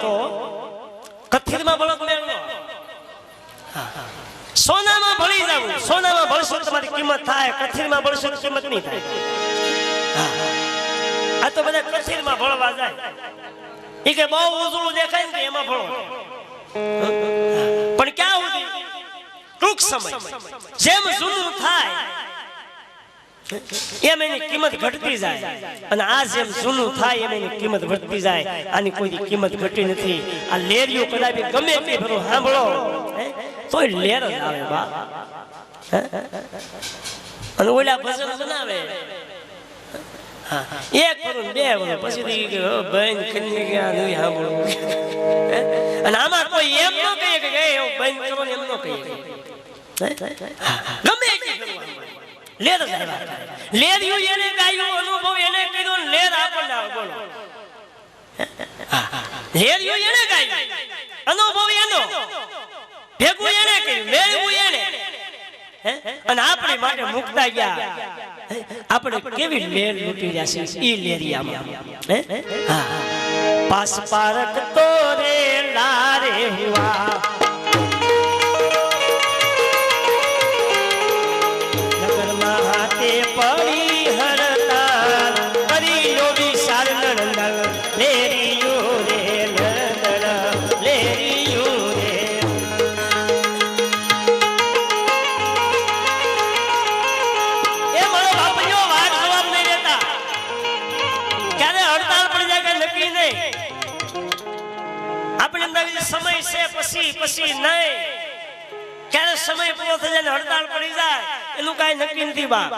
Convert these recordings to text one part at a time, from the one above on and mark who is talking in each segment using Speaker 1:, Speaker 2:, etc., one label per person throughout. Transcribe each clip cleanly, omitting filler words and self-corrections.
Speaker 1: તો કથિરમાં બળદ મેળવો સોનામાં ભળી જાવું સોનામાં ભળશો તમારી કિંમત થાય કથિરમાં ભળશો કિંમત નહીં થાય આ તો બધા કથિરમાં ભળવા જાય એ કે બહુ ઉજળું દેખાય ને એમાં ભળો પણ ક્યાં સુધી ટૂંક સમય જેમ જૂનું થાય એમ એની કિંમત ઘટતી જાય અને આ જેમ જૂનું થાય એમ એની કિંમત વધતી જાય આની કોઈ કિંમત ઘટી નથી આ લેરિયો કદાચ ગમે તે ભરો સાંભળો તોય લેર જ આવે બા અને ઓલા ભજન બનાવે એક કરું બે વળો પછી બેન કન્યા ગયા નહીં સાંભળવું અને આમાં કોઈ એમ ન કહીએ કે બેન કરો એમ ન કહીએ ગમે લેર જ લેરિયું એને ગાયું અનુભવ એને કીધો લેર આપણને આવે બોલો લેરિયું એને ગાયું અનુભવ એનો ભેગું એને કર્યું મેળવું એને અને આપણી માટે મુકતા ગયા આપણે કેવી લેર લૂટી રહ્યા છે ઈ લેરિયામાં પાસ પારક તો રે લારે હુઆ પડી હરતાલ કરી લો વિશાળ નંદન લેરિયો રે નંદન લેરિયો રે એ મારો બાપજીઓ વાત જવાબ નહીં દેતા ક્યારે હડતાલ પડી જાય કે નક્કી નહીં આપણે અંદર સમય છે પછી નહીં ક્યારે સમય પૂરો થઈ જાય હડતાલ પડી જાય એનું કઈ નક્કી નથી બાપ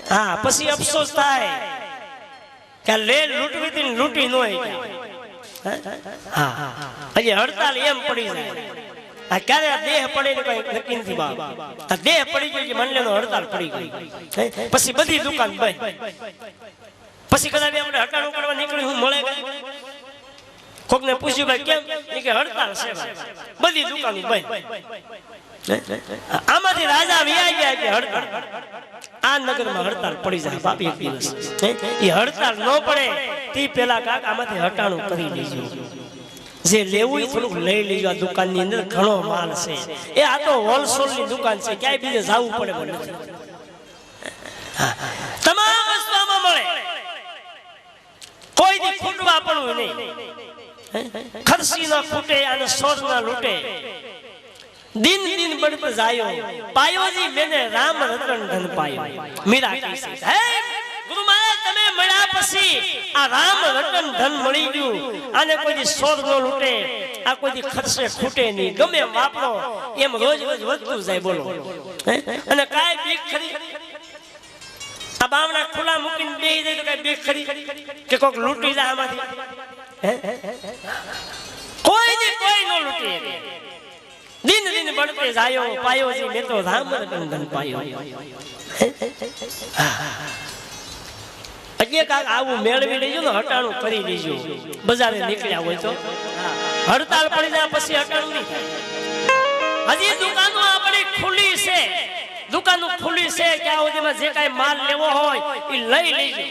Speaker 1: હા પછી અફસોસ થાય કે લે લૂંટવી હતી લૂંટી ન હોય હજી હડતાલ એમ પડી જાય આ ક્યારે દેહ પડે ને કઈ નક્કી નથી બાપ આ દેહ પડી ગયો કે મનલેનો હડતાલ પડી ગઈ પછી બધી દુકાન બંધ પછી કદાચ આપણે હટાણું કરવા નીકળી હું મળે કોક ને પૂછ્યું ભાઈ કેમ કે હડતાલ છે બધી દુકાન બંધ આમાંથી રાજા વિયા ગયા કે હડતાલ આ નગરમાં હડતાલ પડી જાય બાપી એક દિવસ એ હડતાલ ન પડે તે પેલા કાક આમાંથી હટાણું કરી લેજો જે લેવું એ થોડુંક લઈ લેજો આ દુકાનની અંદર ઘણો માલ છે એ આ તો હોલસેલ ની દુકાન છે ક્યાંય બીજે જવું પડે મને તમામ વસ્તુ આમાં મળે કોઈ દી ખૂટવા પડવું નહીં ખર્ચી ના ખૂટે અને સોર ના લૂટે दिन दिन बढ़ पर जायो पायो जी मैंने राम रतन धन पायो मीरा की है गुरु महाराज तमे મળ્યા પછી આ રામ રતન ધન મળી ગયું આને કોઈ દી સોર નો લૂટે આ કોઈ દી ખર્ચે ખૂટે નહીં ગમે વાપરો એમ રોજ રોજ વધતું જાય બોલો અને કાઈ બીક ખરી આ બાવણા ખુલ્લા મૂકીને બેહી જાય તો કાઈ બીક ખરી કે કોક લૂટી જાય આમાંથી કોઈ નો લૂટી दिन दिन बढ़ते जायो पायो जी मैं तो राम रतन धन पायो अजे काक आવું મેળવી લેજો ને હટાણું કરી લેજો બજારે નીકળ્યા હોય તો હડતાલ પડી જાય પછી હટાણું નહીં થાય હજી દુકાનો આપણી ખુલ્લી છે દુકાનો ખુલ્લી છે કે આ સુધીમાં જે કાઈ માલ લેવો હોય એ લઈ લેજો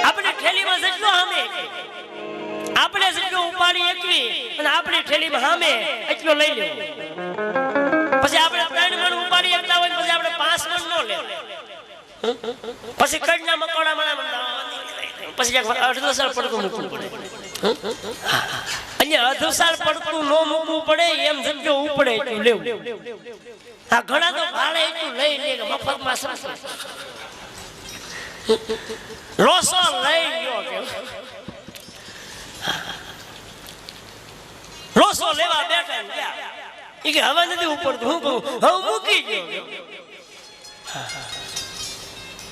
Speaker 1: આપણે ઠેલીમાં જેટલો સામે આપણે જેટલો ઉપાડી એકવી અને આપણી ઠેલીમાં સામે એટલો લઈ લેવો પછી આપણે 3 મણ ઉપાડી એકતા હોય પછી આપણે 5 મણ નો લે પછી કડના મકોડા મને પછી અડધો સાલ પડતું મૂકવું પડે અહીંયા અડધો સાલ પડતું નો મૂકવું પડે એમ જેટલો ઉપડે એટલું લેવું આ ઘણા તો ભાડે એટલું લઈ લે કે મફતમાં સરસ લોસો લઈ ગયો કે લોસો લેવા બેઠા ગયા ઈ કે હવે નથી ઉપડતું હું કહું હવે મૂકી ગયો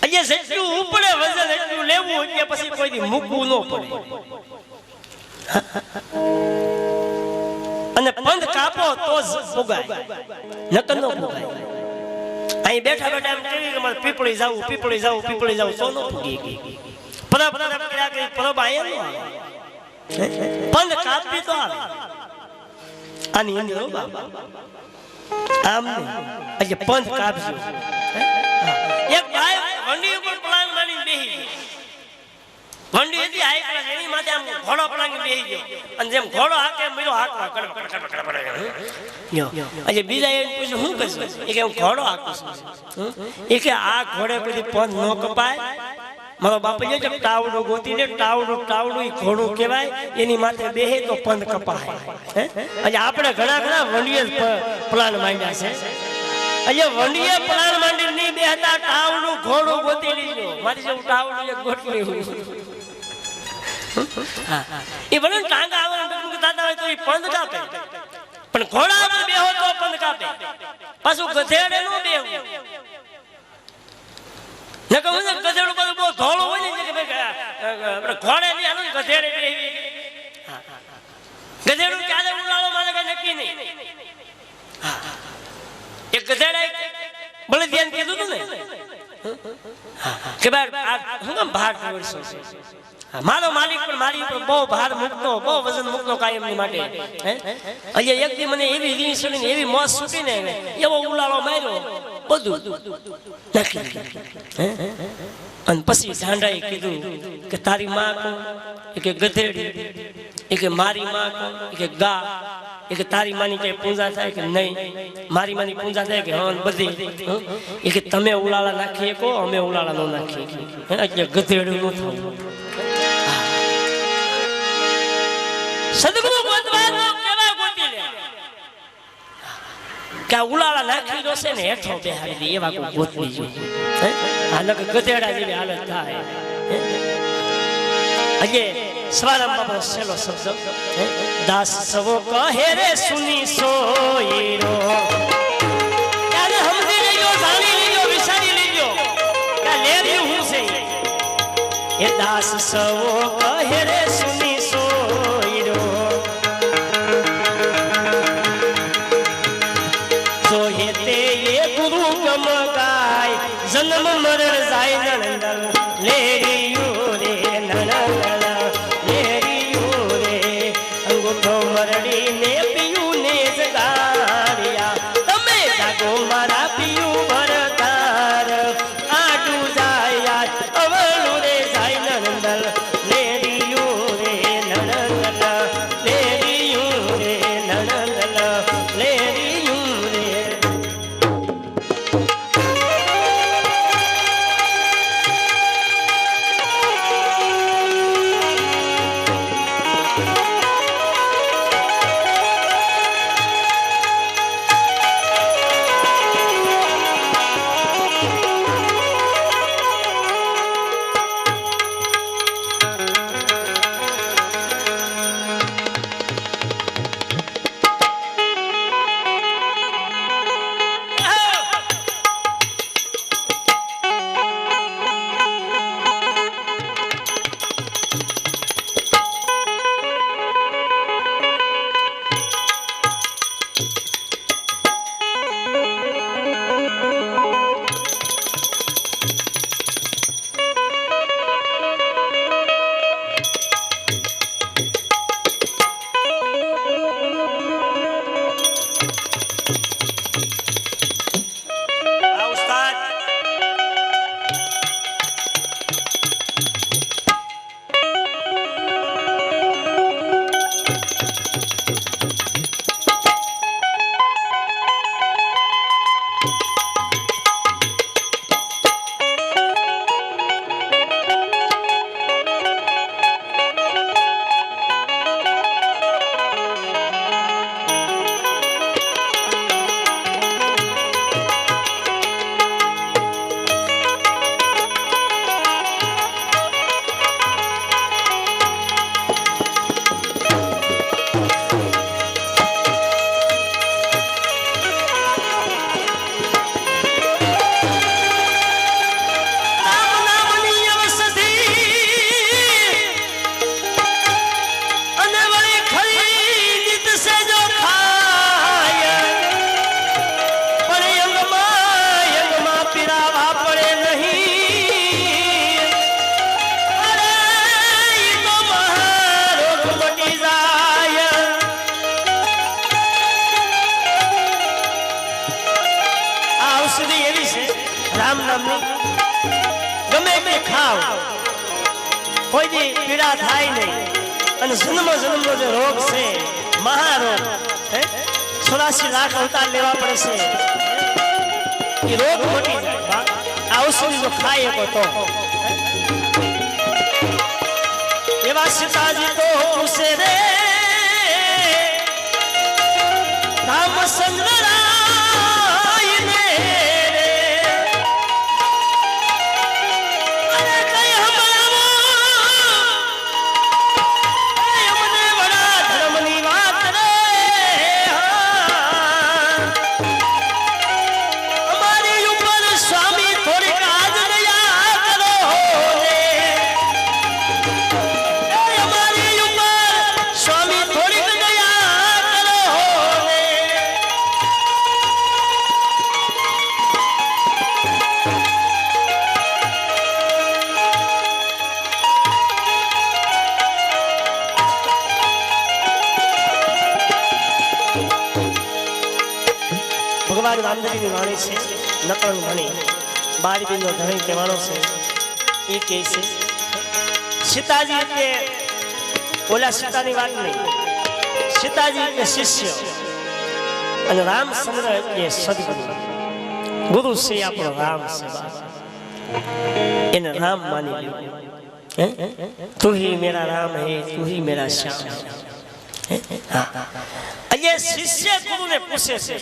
Speaker 1: અહીંયા જેટલું ઉપડે વજન એટલું લેવું એટલે પછી કોઈ દી મૂકવું ન પડે અને પંદ કાપો તો જ પુગાય નકર ન પુગાય અહીં બેઠા બેઠા એમ કેવી કે મારે પીપળી જાવું તો ન પુગી ગઈ પરબ આયા પંદ કાપી તો આવે આની અંદર બાબા આમ આજે પંદ કાપજો એક ગાય વંડી ઉપર પ્લાન માની બેહી વંડી હતી હાઈ ક્લાસ એની માથે આમ ઘોડો પલાંગી બેહી ગયો અને જેમ ઘોડો હાકે મળ્યો હાકવા આજે બીજા એને પૂછ્યું શું કરશું એ કે હું ઘોડો હાકું છું એ કે આ ઘોડે પછી પંદ ન કપાય મારો બાપુ જે ટાવડું ગોતીને ટાવડું ઈ ઘોડું કહેવાય એની માથે બેહે તો પંદ કપાય આજે આપણે ઘણા વંડીએ પ્લાન માંડ્યા છે આજે વંડીએ પ્લાન માંડી નહીં બેહતા ટાવડું ઘોડું ગોતી લીધો મારી જેવું ટાવડું એક ગોઠવી એ ભલે ટાંગા આવે દાદા હોય તો એ પંદ કાપે પણ ઘોડા પર બેહો તો પંદ કાપે પાછું ગધેડે નો બેહવું ન કહું ને ગધેડું બધું બહુ ધોળું હોય ને કે આપણે ઘોડે ની હાલો ને ગધેડે બેહી ગધેડું ક્યારે ઉલાળો મારે કઈ નક્કી નહીં એક ગધેડા બળદિયાને કીધું તું ને કે ભાઈ શું કામ ભાર વર્ષો મારો માલિક પણ મારી ઉપર બહુ ભાર મૂકતો બહુ વજન મૂકતો કાયમની માટે અહીંયા એક દી મને એવી રીંગ છૂટીને એવી મોજ છૂટીને એવો ઉલાળો માર્યો બધું અને પછી ઝાંડાએ કીધું કે તારી માં કોણ કે ગધેડી એ કે મારી માં કોણ કે ગા એ કે તારી માની કઈ પૂજા થાય કે નહીં મારી માની પૂજા થાય કે હા બધી એ કે તમે ઉલાળા નાખીએ કો અમે ઉલાળા ન નાખીએ એટલે ગધેડું ન થવું સદગુરુ ગોતવાનો કેવા ગોતી લે કે ઉલાળા નાખી દો છે ને હેઠો બેહાડી દે એવા કોઈ ગોતવી જોઈએ આ નક ગધેડા જેવી હાલત થાય અજે સ્વારામ બાપનો છેલ્લો શબ્દ દાસ સવો કહે રે સુની સોયરો ત્યારે સમજી લેજો જાણી લેજો વિચારી લેજો કે લેર્યું હું છે એ દાસ સવો કહે રે સુની સોયરો જો હે તે એ ગુરુ ગમ ગાય જન્મ મરણ જાય નંદન લેરિયું રે નંદન મરડીને પીયું ને જગાડ્યા તમે જાગો મારા પીયું ભરતાર આટું જાય અવળું રે જાય નંદલ લેરિયું રે નંદલ લેરિયું રે નંદલ લેરિયું રે કોઈ દી પીડા થાય નહીં અને જન્મનો જે રોગ છે મહારોગ 84 લાખ અવતાર લેવા પડે છે એ રોગ મટી જાય આ ઔષધિ જો ખાય તો એવા સીતાજી તો પૂછે રે રામચંદ્ર ભગવાન રામદેવની વાણી છે નકળ વાણી 12 દિનનો ધણી કહેવાનો છે એ કહે છે સીતાજી કે ઓલા સીતાની વાત નહીં સીતાજી કે શિષ્ય અને રામચંદ્ર કે સદગુરુ ગુરુ છે આપણો રામ છે એને રામ માની લ્યો તું ही मेरा राम है तू ही मेरा श्याम है શિષ્ય ગુરુને પૂછે છે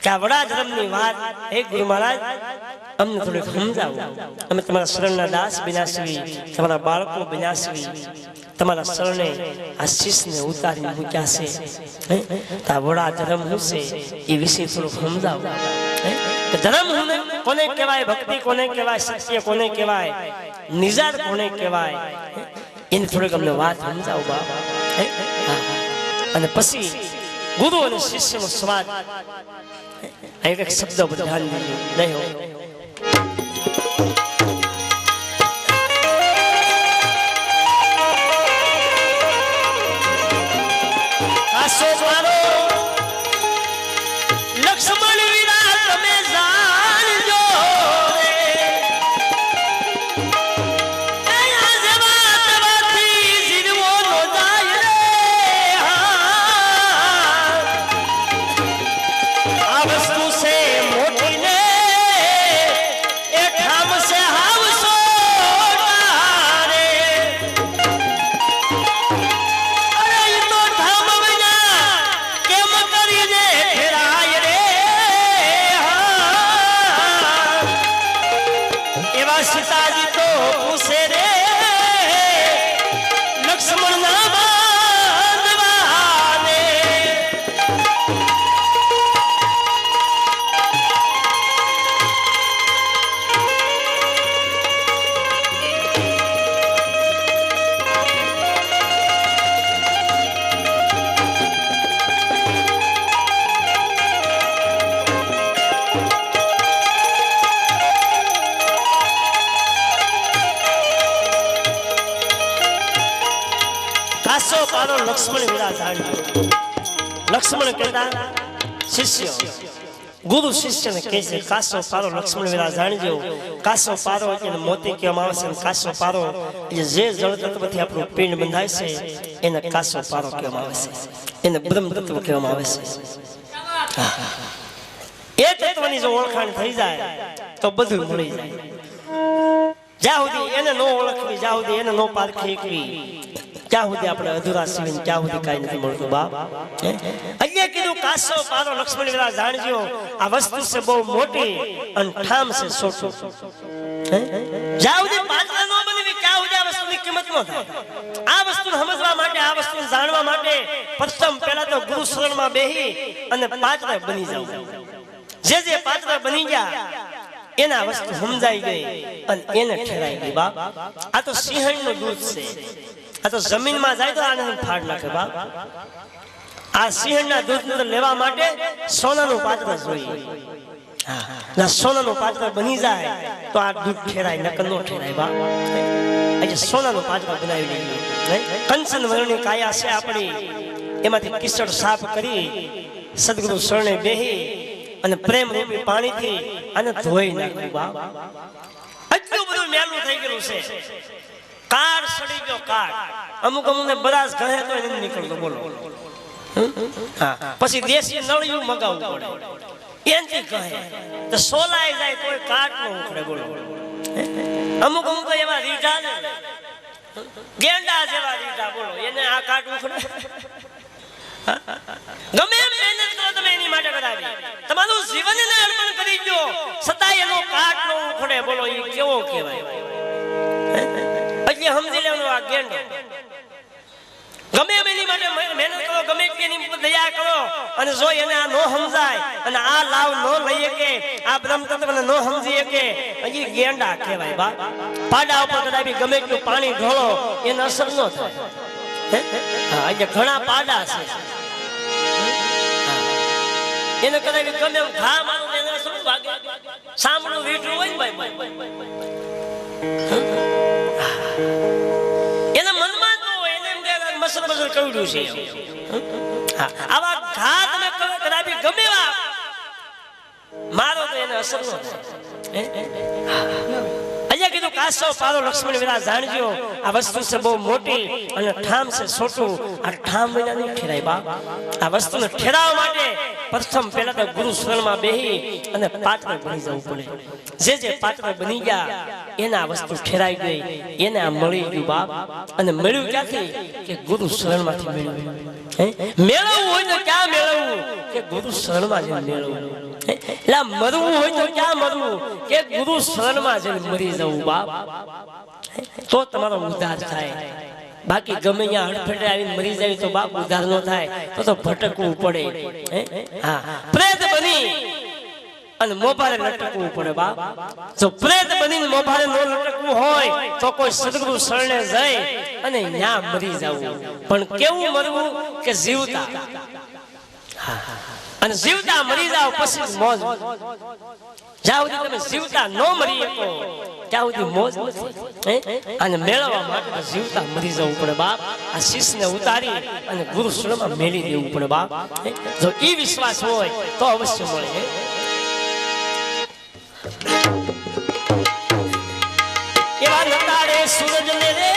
Speaker 1: કે આ વડા ધર્મની વાત હે ગુરુ મહારાજ અમને થોડીક સમજાવો અમે તમારા શરણના દાસ વિનાશવી તમારા બાળકો વિનાશવી તમારા શરણે આ શિષ્યને ઉતારીને મૂક્યા છે આ વડા ધર્મ શું છે એ વિશે થોડુંક સમજાવો ધર્મ કોને કહેવાય ભક્તિ કોને કહેવાય સત્ય કોને કહેવાય નિજાર કોને કહેવાય એની થોડીક અમને વાત સમજાવો બાબા અને પછી ગુરુ અને શિષ્યનો સ્વાદ એક એક શબ્દ પર ધ્યાન દીધું નહીં હોય કાશો મારો લક્ષ્મણ વીરા તમે જાણજો સીતાજી તો પૂછે રે લક્ષ્મણ ના બાંધવાને કાશો પારો લક્ષ્મણ વીરા જાણજો લક્ષ્મણ કહેતા શિષ્ય ગુરુ શિષ્યને કહે છે કાશો પારો લક્ષ્મણ વીરા જાણજો કાશો પારો એને મોતી કહેવામાં આવે છે કાશો પારો જે જળ તત્વથી આપણું પિંડ બંધાય છે એને કાશો પારો કહેવામાં આવે છે એને બ્રહ્મ તત્વ કહેવામાં આવે છે એ તત્વની જો ઓળખાણ થઈ જાય તો બધું મળી જાય જ્યાં સુધી એને નો ઓળખવી જ્યાં સુધી એને નો પારખી ક્યાં સુધી આપણે અધૂરા છીએ ક્યાં સુધી કાંઈ નથી મળતું બાપ અહીંયા કીધું કાશો પારો લક્ષ્મણ વીરા જાણજો આ વસ્તુ છે બહુ મોટી અને ઠામ છે છોટું જ્યાં સુધી પાત્ર નો બનવી ક્યાં સુધી આ વસ્તુની કિંમત ન થાય આ વસ્તુને સમજવા માટે આ વસ્તુને જાણવા માટે પ્રથમ પહેલા તો ગુરુ શરણમાં બેહી અને પાત્ર બની જાવ જે પાત્ર બની ગયા એના વસ્તુ સમજાઈ ગઈ અને એને ઠેરાઈ ગઈ બાપ આ તો સિંહણનું દૂધ છે આ તો જમીનમાં જાય તો આનંદ ફાડ નાખે બાપ આ સિંહણના દૂધ લેવા માટે સોનાનું પાત્ર જોઈએ ના સોનાનું પાત્ર બની જાય તો આ દૂધ ઠેરાય નકર નો ઠેરાય બાપ આજે સોનાનું પાત્ર બનાવી લઈએ કંચન વર્ણની કાયા છે આપણી એમાંથી કિચડ સાફ કરી સદગુરુ શરણે બેહી અને પ્રેમ રૂપી પાણીથી આને ધોઈ નાખ્યું બાપ એટલું બધું મેલું થઈ ગયું છે કાળ સડી ગયો કાળ. અમુક અમુકને બરાસ ઘરે તો એને નીકળતો બોલો. હા પછી દેશી નળિયું મગાવવું પડે એનથી કહે તો સોલાઈ જાય કોઈ કાટ ન ઉખડે બોલો. અમુક અમુક એવા રીઢા ને ગેંડા જેવા રીઢા બોલો એને આ કાટ ઉખડે. ગમે એમ મહેનત કરો તમે એની માટે કરાવી તમારું જીવનને અર્પણ કરી દો છતાંય એનો કાટ ન ઉખડે બોલો. એ કેવો કહેવાય? એટલે સમજી લેવાનું આ ગેંડો. ગમે એમ એની માટે મહેનત કરો ગમે એની દયા કરો અને જો એને આ નો સમજાય અને આ લાવ નો લઈએ કે આ બ્રહ્મતત્વને નો સમજીએ કે હજી ગેંડા કહેવાય. બા પાડા ઉપર કદાચ ગમે એટલું પાણી ઢોળો એને અસર ન થાય. હા એટલે ઘણા પાડા છે એને કદાચ ગમે એમ ઘા મારો એને શું વાગે સાંભળું વીઠું હોય ને ભાઈ એના મનમાં ન હોય એને મસર મસર કવડ્યું છે. આવા ઘા તમે કદાચ ગમે એવા મારો તો એને અસર ન થાય. અહીંયા કીધું કાશો પારો લક્ષ્મણ વિરા જાણજો આ વસ્તુ છે બહુ મોટી અને ઠામ છે છોટું. આ ઠામ વિના નહીં ઠેરાય બાપ. આ વસ્તુને ઠેરાવવા માટે પ્રથમ પહેલા તો ગુરુ શરણમાં બેહી અને પાત્ર બની જવું પડે. જે પાત્ર બની ગયા એને આ વસ્તુ ઠેરાઈ ગઈ એને આ મળી ગયું બાપ. અને મળ્યું ક્યાંથી કે ગુરુ શરણમાંથી મળ્યું. મેળવવું હોય તો ક્યાં મેળવવું કે ગુરુ શરણમાં જઈને મેળવવું. એટલે મરવું હોય તો ક્યાં મરવું કે ગુરુ શરણમાં જઈને મરી જવું બાપ. તો તમારો ઉદ્ધાર થાય. બાકી ગમે ત્યાં હડફેટે આવીને મરી જાય તો બાપ ઉદ્ધાર ન થાય. તો ભટકવું પડે. હા પ્રેત બની અને મોભારે લટકવું પડે બાપ. જો પ્રેત બનીને મોભારે ન લટકવું હોય તો કોઈ સદગુરુ શરણે જાય અને ત્યાં મરી જવું. પણ કેવું મરવું કે જીવતા. અને જીવતા મરી જાવ પછી મોજ. જ્યાં સુધી તમે જીવતા ન મરી શકો ત્યાં સુધી મોજ નથી. અને મેળવવા માટે જીવતા મરી જવું પડે બાપ. આ શીશને ઉતારી અને ગુરુ શરણમાં મેળી દેવું પડે બાપ. જો એ વિશ્વાસ હોય તો અવશ્ય મળે. એવા નતાડે સૂરજ ને રે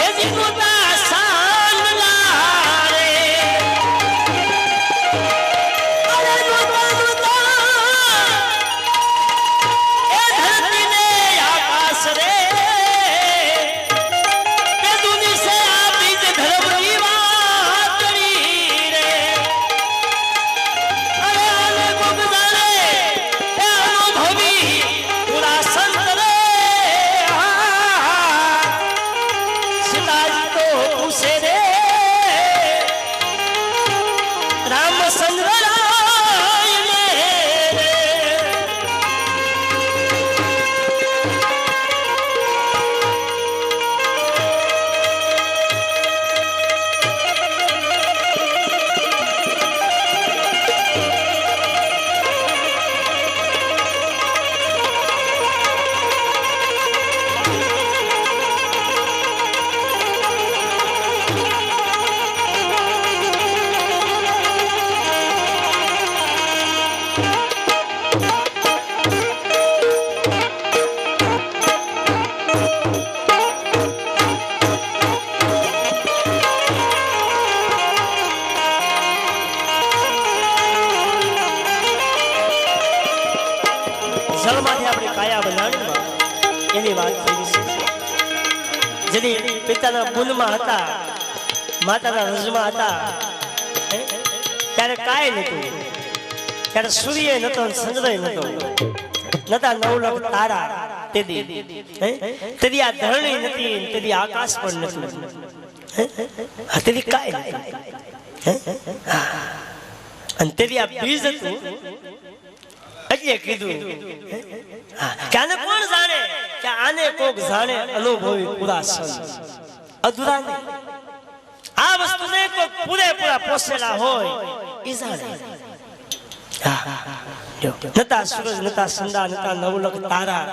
Speaker 1: એ જીવતા પિતાના પુનમાં હતા માતાના રજમાં હતા ત્યારે કાંઈ નતું. ત્યારે સૂર્ય નતો ચંદ્ર નતો નતા 9 લાખ તારા. તેથી આ ધરણી નથી તેથી આકાશ પણ નથી. તેથી કાંઈ અને તેથી આ બીજ હતું. એટલે કીધું કે આને કોણ જાણે કે આને કોક જાણે અનુભવી પૂરા સંત અધૂરા નહીં. આ વસ્તુને કોઈ પૂરેપૂરા પોસેલા હોય એ જાણે. નતા સૂરજ નતા સંદા નતા 9 લાખ તારા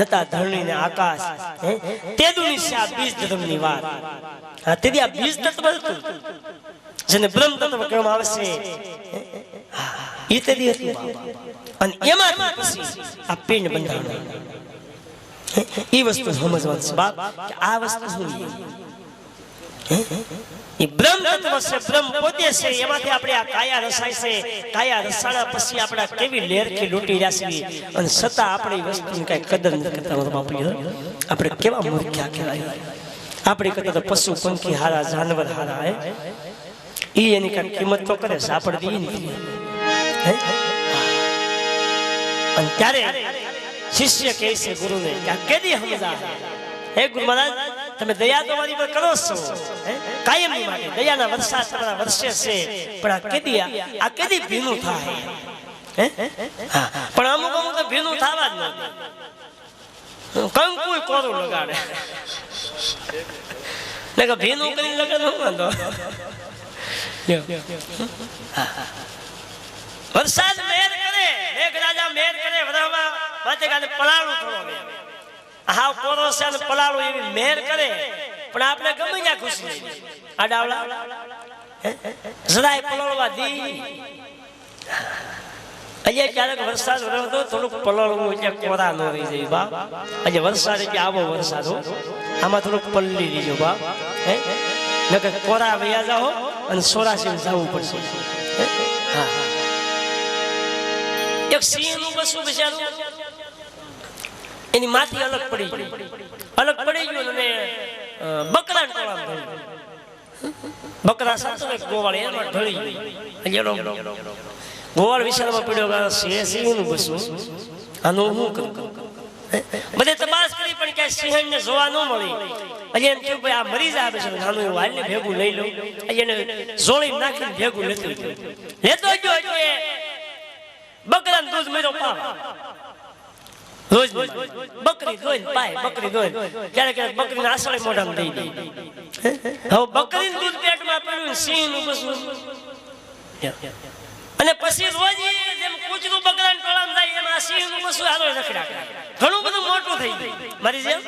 Speaker 1: નતા ધરણી ને આકાશ. તેદુની છે આ બીજ ધર્મની વાત. તેથી આ બીજ તત્વ હતું જેને બ્રહ્મ તત્વ કહેવામાં આવે છે. એ તેથી હતું અને એમાંથી પછી આ પિંડ બંધાણું. એ વસ્તુ સમજવાનું છે બાપ કે આ વસ્તુ શું એ બ્રહ્મ તત્વ છે, બ્રહ્મ પોતે છે. એમાંથી આપણે આ કાયા રસાય છે, કાયા રસાણા પછી આપણે કેવી લેરકી લૂંટી રહ્યા છીએ અને છતાં આપણે એ વસ્તુની કઈ કદર નથી કરતા બાપુ. આપણે કેવા મૂર્ખ્યા કહેવાય. આપણી કરતા તો પશુ પંખી હારા, જાનવર હારા. એ એની કઈ કિંમત તો કરે છે, આપણે દઈએ નથી. અને ત્યારે શિષ્ય કહે છે ગુરુને કે આ કેદી સમજા, હે ગુરુ મહારાજ તમે દયા તો મારી પર કરો છો કાયમની માટે, દયાના વરસાદ તમારા વર્ષે છે, પણ આ કેદી ભીનું થાય. પણ અમુક અમુક તો ભીનું થવા જ નથી. કંકુ કોરું લગાડે ને કે ભીનું કરીને લગાડ ન વાંધો. વરસાદ મેર કરે, મેઘરાજા મેર કરે, વરામાં માથે કાને પલાળું થોડો મેર હાવ કોરો છે અને પલાળું એવી મેર કરે, પણ આપણે ગમે ત્યાં ખુશી લઈ આડાવડા જરાય પલાળવા દી. અહીંયા ક્યારેક વરસાદ વરસતો થોડુંક પલાળવું એટલે કોરા ન રહી જાય બાપ. આજે વરસાદ એટલે આવો વરસાદ હો, આમાં થોડુંક પલળી દીજો બાપ. નકર કોરા વયા જાઓ અને સોરાસી જવું પડશે. એક સિંહ નું બસું બિચારું એની માથી અલગ પડી ગયું અને બકરા ટોળામાં બકરા સાથે ગોવાળ એમાં ઢળી ગયું. ગોવાળ વિશાળમાં પડ્યો સિંહ નું બસું આનું હું કરું. બધે તપાસ કરી પણ ક્યાંય સિંહ ને જોવા ન મળી. અહીંયા એમ થયું આ મરી જાય છે, નાનું એવું હાલ ને ભેગું લઈ લઉં. અહીંયા જોડી નાખીને ભેગું લેતો ગયો એટલે બકરા દૂધ મેરો પાવા રોજ બકરી દોઈને પાય, બકરી દોઈને ક્યારેક ક્યારેક બકરીને આસળે મોઢામાં દઈ દે. હવે બકરીનું દૂધ પેટમાં પડ્યું, સિંહ નું બસું. અને પછી રોજ જેમ કૂચરું બકરાને ટોળામાં થાય એમ આ સિંહ નું બસું હાલો રખડા ઘણું બધું મોટું થઈ ગયું મારી જેમ.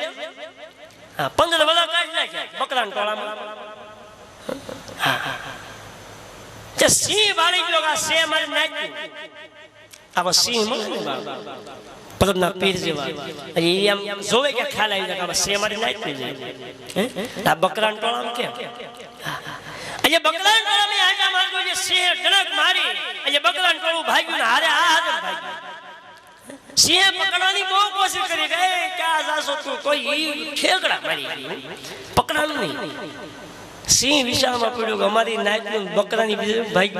Speaker 1: 15 વડા કાઢી નાખ્યા બકરાને ટોળામાં. સિંહ વાળી ગયો આ સે મારી નાખ્યું. આવા સિંહ પરમના પીર જેવા એમ જોવે કે ખ્યાલ આવી જાય સે મારી નાખી જાય. આ બકરાન ટોળામાં કેમ અહીંયા બકરાન ટોળામાં આટા મારતો જે સિંહ ગણક મારી અહીંયા બકરાન ટોળું ભાગ્યું ને હારે હાજર ભાગ્યું. સિંહે પકડવાની બહુ કોશિશ કરી કે ક્યાં જાશો તું, કોઈ ખેકડા મારી પકડવાનું નહીં. સિંહ વિશાળમાં પડ્યું કે અમારી નાચનું બકરાની ભાઈ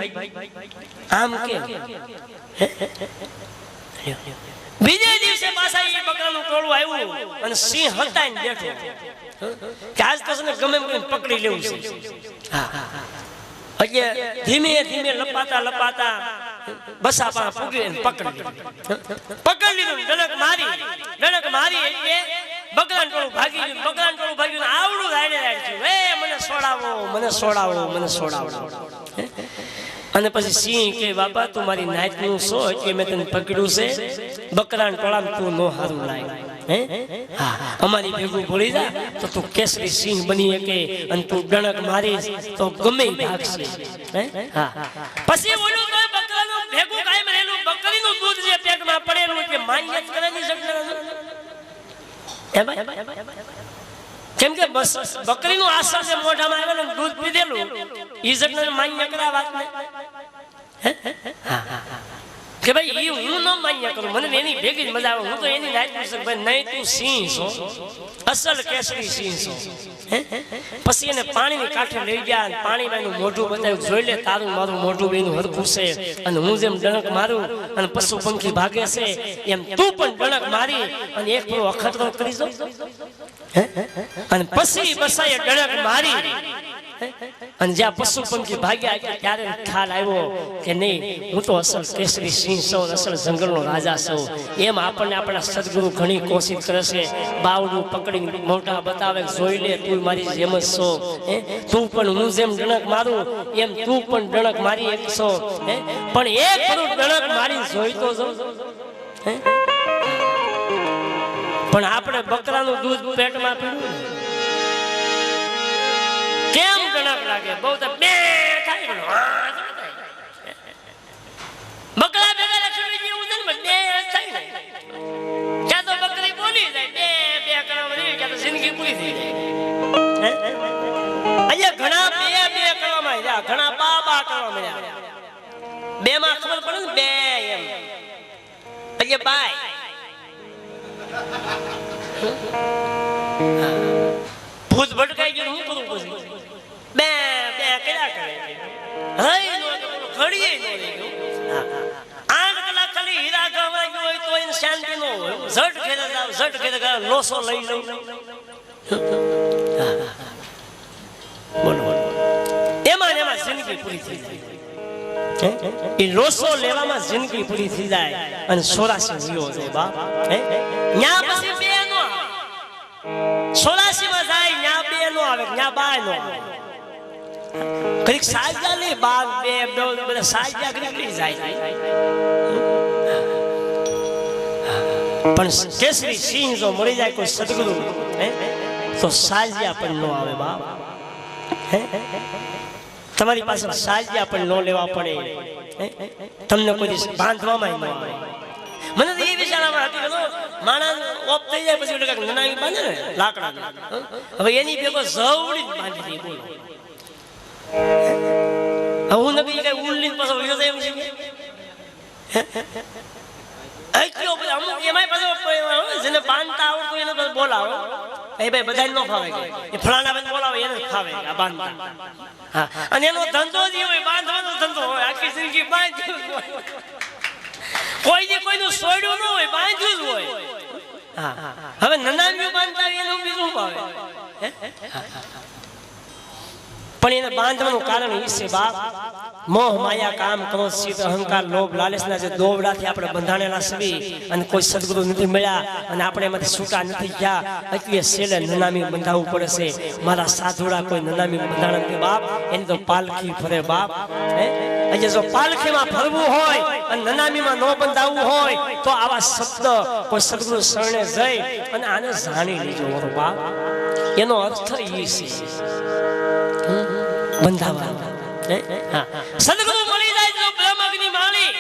Speaker 1: આમ કેમ. બીજે દિવસે પાછા એ બકરાનું ટોળું આવ્યું અને સિંહ હતાઈને બેઠો કે આજ તો ગમે એમ કરીને પકડી લેવું છે. એટલે ધીમે ધીમે લપાતા બસા પા પકડી લીધું. ડણક મારી એટલે બકરાનું ટોળું ભાગી ગયું. આવડું રાડે થયું, એ મને સોડાવો. અને પછી સિંહ કે બાપા તું મારી નાચનું છો એટલે મેં તને પકડ્યું છે, બકરાના ટોળામાં તું નો હારું લાય. અમારી ભેગું ભળી જા તો તું કેસરી સિંહ બની શકે અને તું ડણક મારીશ તો ગમે ભાગશે. પછી બોલું તો બકરાનું ભેગું કાયમ રહેલું બકરીનું દૂધ જે પેટમાં પડેલું એટલે માન્ય કરવાની શક્તિ. કેમ કે બકરીનું આસર છે મોઢામાં આવેલું દૂધ પીધેલું ઈ જગને માન્ય કરા વાત ને કે ભાઈ હું ન માન્ય કરું, મને એની ભેગી જ મજા આવે. હું તો એની નાચી શકું ભાઈ નહીં તું સિંહ છો, અસલ કેસરી સિંહ છો. પછી એને પાણીની કાંઠે લઈ ગયા અને પાણીમાં એનું મોઢું બતાવ્યું, જોઈ લે તારું મારું મોઢું બેનું હરખું છે અને હું જેમ ડણક મારું અને પશુ પંખી ભાગે છે એમ તું પણ ડણક મારી અને એક થોડો અખતરો કરી દો. અને પછી બસાએ ડણક મારી અને જ્યાં પશુ પંખી ભાગ્યા ત્યારે ખ્યાલ આવ્યો કે નહીં હું તો અસલ કેસરી સિંહ છું, અસલ જંગલનો રાજા છું. એમ આપણને આપણા સદગુરુ ઘણી કોશિશ કરે છે, બાવડું પકડી મોઢા બતાવે, જોઈ લે તું મારી જેમ જ છો, તું પણ હું જેમ ડણક મારું એમ તું પણ ડણક મારી એક છો. પણ એક થોડું ડણક મારી જોઈ તો જો. પણ આપણે બકરાનું દૂધ પેટમાં પીવું કેમ ડણક લાગે, બહુ તો બે થાય બકરા ભેગા લખડી જેવું છે ને બે થાય ને. ક્યાં તો બકરી બોલી જાય બે જિંદગી પૂરી થઈ જાય અહીંયા ઘણા બે કરવામાં આવ્યા ઘણા બા કરવામાં આવ્યા બે માં ખબર પડે ને બે એમ અહીંયા બાય ભૂત ભટકાઈ ગયું હું કરું પછી બે કર્યા કરે હઈ નો ઘડીએ નો રહી ગયું 8 કલાક ખાલી હીરા ગવાઈ ગયો હોય તો એને શાંતિ નો હોય ઝટ ખેલે લોસો લઈ લઉં બોલો એમાં જિંદગી પૂરી થઈ જાય એ લોસો લેવામાં જિંદગી પૂરી થઈ જાય અને 84 જીવો છે બાપ ન્યા પછી બે નો 84 માં જાય ન્યા બે નો આવે ન્યા બાય નો આવે કઈક સાજા લે બાર બે બધા સાજા કરી જાય પણ કેસરી સિંહ જો મળી જાય કોઈ સદગુરુ તો સાજા પણ નો આવે બાપ તમારી પાસે સાજા પણ નો લેવા પડે તમને કોઈ બાંધવામાં ન આવે મને તો એ વિચારવામાં હતી કે માણસ ઓપ થઈ જાય પછી એટલે નનાવી બાંધે ને લાકડા હવે એની ભેગો જવડી બાંધી દે બોલો હું નથી કઈ ઉલ્લીન પાછો વિયો જાય એમ છે એમાં પાછો જેને બાંધતા આવડતું એને પાછું બોલાવો એ ભાઈ બધા ન ફાવે એ ફલાણા બેન બોલાવે એને ફાવે આ બાંધતા હા અને એનો ધંધો જ હોય બાંધવાનો ધંધો હોય આખી જિંદગી બાંધ્યું કોઈ કોઈનું સોયડું ન હોય બાંધ્યું જ હોય હા હવે નનામ્યું બાંધતા એનું બીજું ફાવે પણ એને બાંધવાનું કારણ એ છે બાપ મોહ માયા કામ ક્રોધ સીત અહંકાર લોભ લાલચના જે દોવડાથી આપણે બંધાણેલા છીએ અને કોઈ સદગુરુ નથી મળ્યા અને આપણે એમાંથી છૂટા નથી ગયા એટલે છેલ્લે નનામી બંધાવવું પડે છે મારા સાધુડા કોઈ નનામી બંધાણ નથી બાપ એની તો પાલખી ફરે બાપ હે જો પાલખીમાં ફરવું હોય અને નનામીમાં ન બંધાવવું હોય તો આવા શબ્દ કોઈ સદગુરુ શરણે જઈ અને આને જાણી લેજો બાપ એનો અર્થ એ છે બંધાવા સદગુરુ મળી જાય તો બ્રહ્મગ્નિ માળી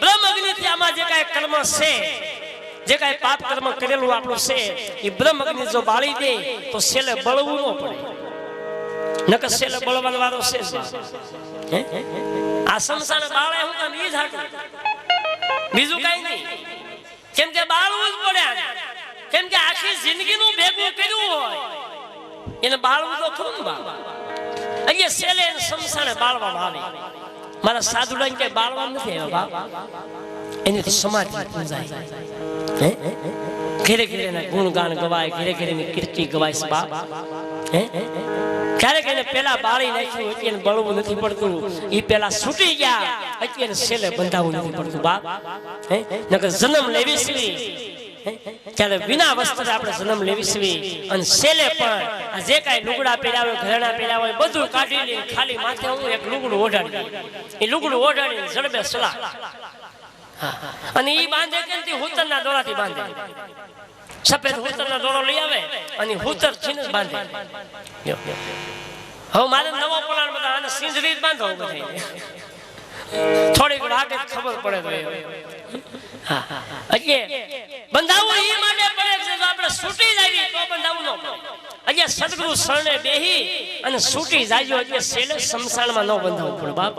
Speaker 1: બ્રહ્મગ્નિ થી આમાં જે કાંઈ કર્મ છે જે કાંઈ પાપ કર્મ કરેલું આપણું છે એ બ્રહ્મગ્નિ જો બાળી દે તો છેલ્લે બળવું ન પડે નકર છેલ્લે બળવાનો વારો છે આ સંસાર બાળે હું કામ ઈ જ હાટું બીજું કાંઈ નહીં કેમ કે બાળવું જ પડે કેમ કે આખી જિંદગીનું ભેગું કર્યું હોય એને બાળવું તો ખરું ને બાપ અહીંયા સેલે સંસારે બાળવામાં આવે મારા સાધુડાને કે બાળવાનું નથી આવ્યા બાપ એની સમાધિ પૂજાય ઘેરે ઘેરે એના ગુણગાન ગવાય ઘેરે ઘેરે એની કીર્તિ ગવાય બાપ ક્યારેક એને પેલા બાળી નાખ્યું એટલે એને બળવું નથી પડતું એ પેલા છૂટી ગયા એટલે એને સેલે બંધાવવું નથી પડતું બાપ નકર જન્મ લેવી છે ત્યારે વિના વસ્ત્રે આપણે જન્મ લેવી છે અને સેલે પણ આ જે કાંઈ લુગડા પહેર્યા હોય ઘરેણા પહેર્યા હોય બધું કાઢી લે ખાલી માથે હું એક લુગડું ઓઢાડી એ લુગડું ઓઢાડીને જડબે સલા અને એ બાંધે કે હુતરના દોરાથી બાંધે સફેદ હુતરના દોરો લઈ આવે અને હુતર છીને જ બાંધે હવે મારે નવો પોલાણ બધા આને સિંધરી જ બાંધો બધા થોડીક વાગે ખબર પડે તો એટલે બંધાવું એ માટે પડે છે જો આપણે છૂટી જાવી તો બંધાવું ન પડે અહીંયા સદગુરુ શરણે બેહી અને છૂટી જાજો એટલે સેલે સમસાણમાં ન બંધાવું પડે બાપ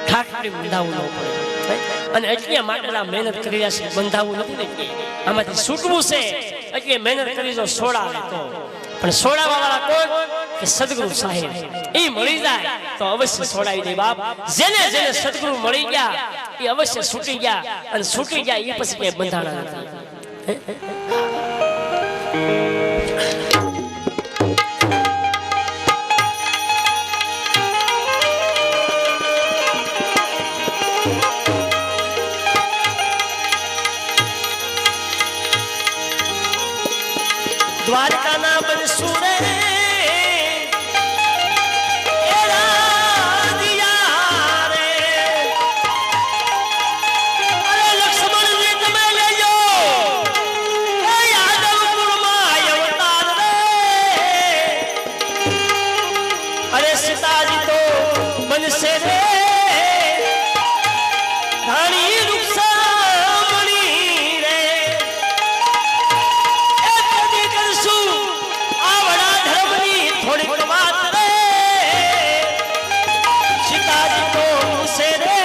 Speaker 1: ઠાઠડી બંધાવું ન પડે અને એટલે માટે મહેનત કરી રહ્યા છે બંધાવું નથી ને આમાંથી છૂટવું છે એટલે મહેનત કરી જો છોડાવે તો પણ છોડાવવા વાળા કોણ કે સદગુરુ સાહેબ એ મળી જાય તો અવશ્ય છોડાવી દે બાપ જેને જેને સદગુરુ મળી ગયા એ અવશ્ય છૂટી ગયા અને છૂટી ગયા એ પછી કે બંધાણા નથી દ્વારકા ના બનસુરે થોડીક વાત રે સીતાજી તો પૂછે રે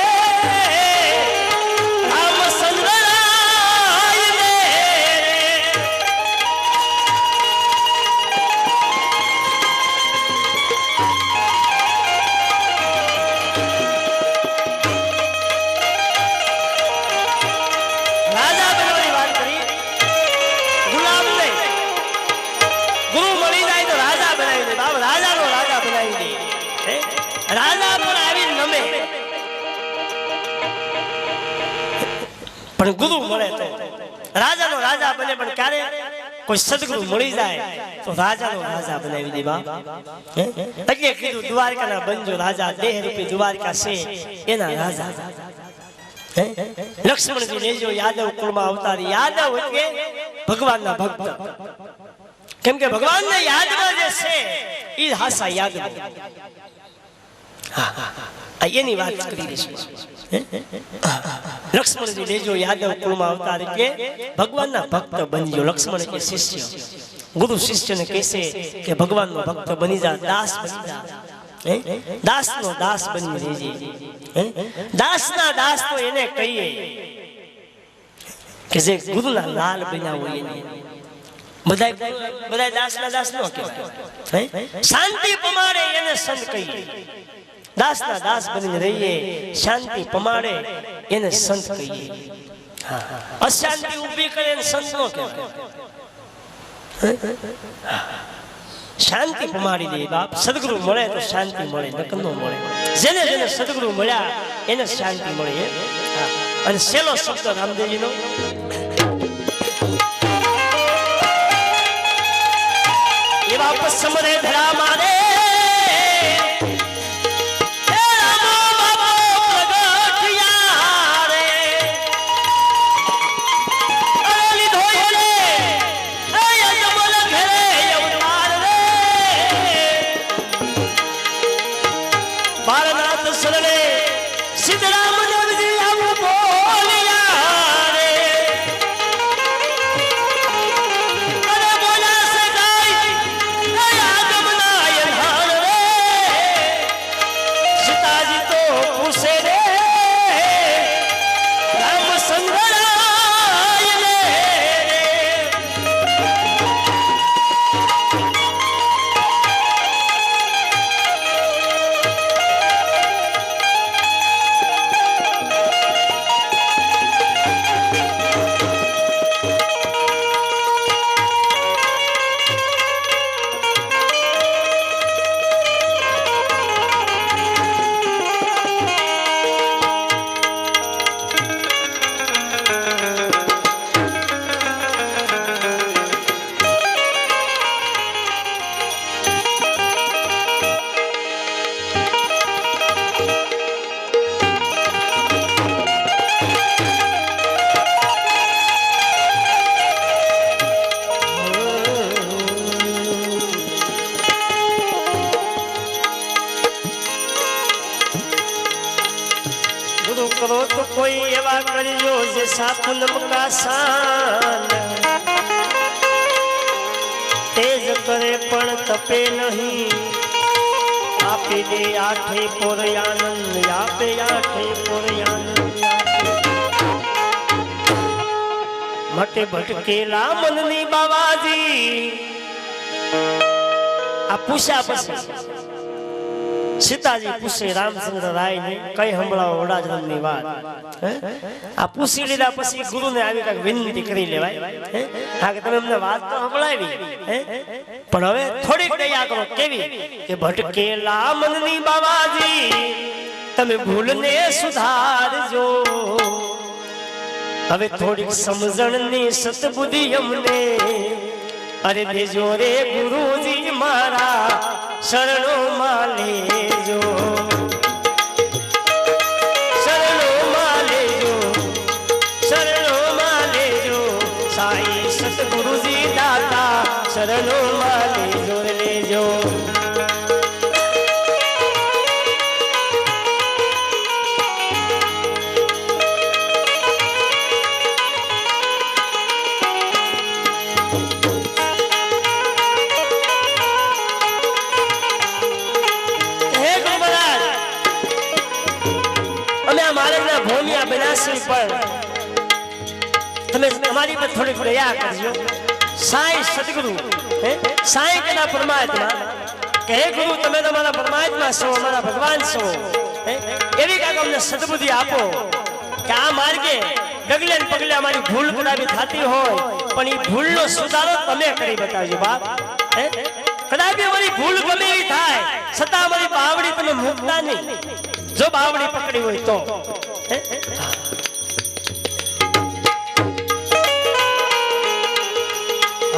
Speaker 1: પણ ગુરુ મળે તો રાજાનો રાજા બને પણ ક્યારે કોઈ સદગુરુ મળી જાય તો રાજાનો રાજા બનાવી દે બાપ એટલે કીધું દ્વારકાના બંજો રાજા દેહ રૂપી દ્વારકા છે એના રાજા લક્ષ્મણજી લેજો યાદવ કુળમાં અવતારી યાદવ એટલે ભગવાનના ભક્ત કેમ કે ભગવાનના યાદમાં જે છે એ હાસા યાદવ એની વાત કરી દઈશું લક્ષ્મણજી લેજો યાદવ કુળમાં અવતાર એટલે ભગવાનના ભક્ત બનજો લક્ષ્મણ કે શિષ્ય ગુરુ શિષ્યને કહેશે કે ભગવાનનો ભક્ત બની જા દાસ બની જા દાસનો દાસ બની રહેજે દાસના દાસ તો એને કહીએ કે જે ગુરુના લાલ બન્યા હોય એને બધા દાસના દાસ નો કહેવાય શાંતિ પમાડે એને સંત કહીએ દાસના દાસ બની રહીએ શાંતિ પમાડે એને સંત કહીએ અશાંતિ ઊભી કરે એને સંત નો કહેવાય શાંતિ પમાડી દે બાપ સદગુરુ મળે તો શાંતિ મળે નકર નો મળે જેને જેને સદગુરુ મળ્યા એને શાંતિ મળે અને છેલ્લો શબ્દ રામદેવજીનો એવા પસમરે ધરા મારે कोई एवा करियो जे सापुनम का शान तेज करे पण तपे नहीं आपे दे आठे पुरयानंद आपे आठे पुरयानंद मटे भटकेला मननी बाबाजी आ पूछा पछी सीताजी पूछे रामचंद्र राय ने कई हमलाओ वडाजन ની વાત આ પૂછી લીધા પછી ગુરુને આવી કાક વિનંતી કરી લેવાય હા કે તમે અમને વાત તો સંભળાવી પણ હવે થોડીક દયા કરો કેવી કે ભટકેલા મનની બાબાજી તમે ભૂલને સુધારજો હવે થોડીક સમજણની સતબુદ્ધિ અમને અરે દેજો રે ગુરુજી મારા शरणो माले जो शरणो माले जो शरणो माले जो साई सतगुरु जी दाता शरणो माले जो ले जो વિનાશી પણ તમે અમારી પર થોડી દયા કરજો. સાંઈ સદગુરુ સાંઈ કેના પરમાત્મા કે હે ગુરુ તમે તમારા પરમાત્મા છો, અમારા ભગવાન છો, એવી કાંઈક અમને સદબુદ્ધિ આપો કે આ માર્ગે ડગલે ને પગલે અમારી ભૂલ કદાચ થતી હોય પણ એ ભૂલનો સુધારો તમે કરી બતાવજો બાપ. કદાચ અમારી ભૂલ ગમે એવી થાય છતાં અમારી બાવડી તમે મૂકતા નહીં, જો બાવડી પકડી હોય તો.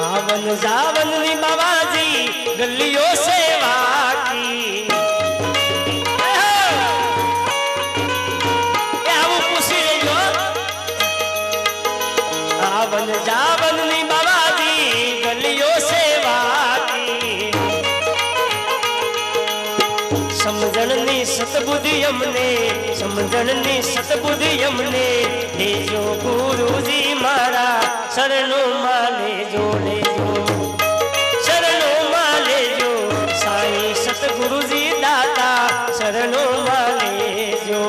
Speaker 1: આવન જાવન ની બાબાજી ગલીઓ સેવા કી આવું પૂછી લેજો. આવન જાવન ની બાબાજી ગલીઓ સેવા કી સમજણની સતબુદ્ધિ અમને, સમજણની સતબુદ્ધિ અમને દેજો ગુરુજી મારા શરણોમાં લેજો, લેજો શરણોમાં લેજો સાંઈ સતગુરુજી દાતા શરણોમાં લેજો.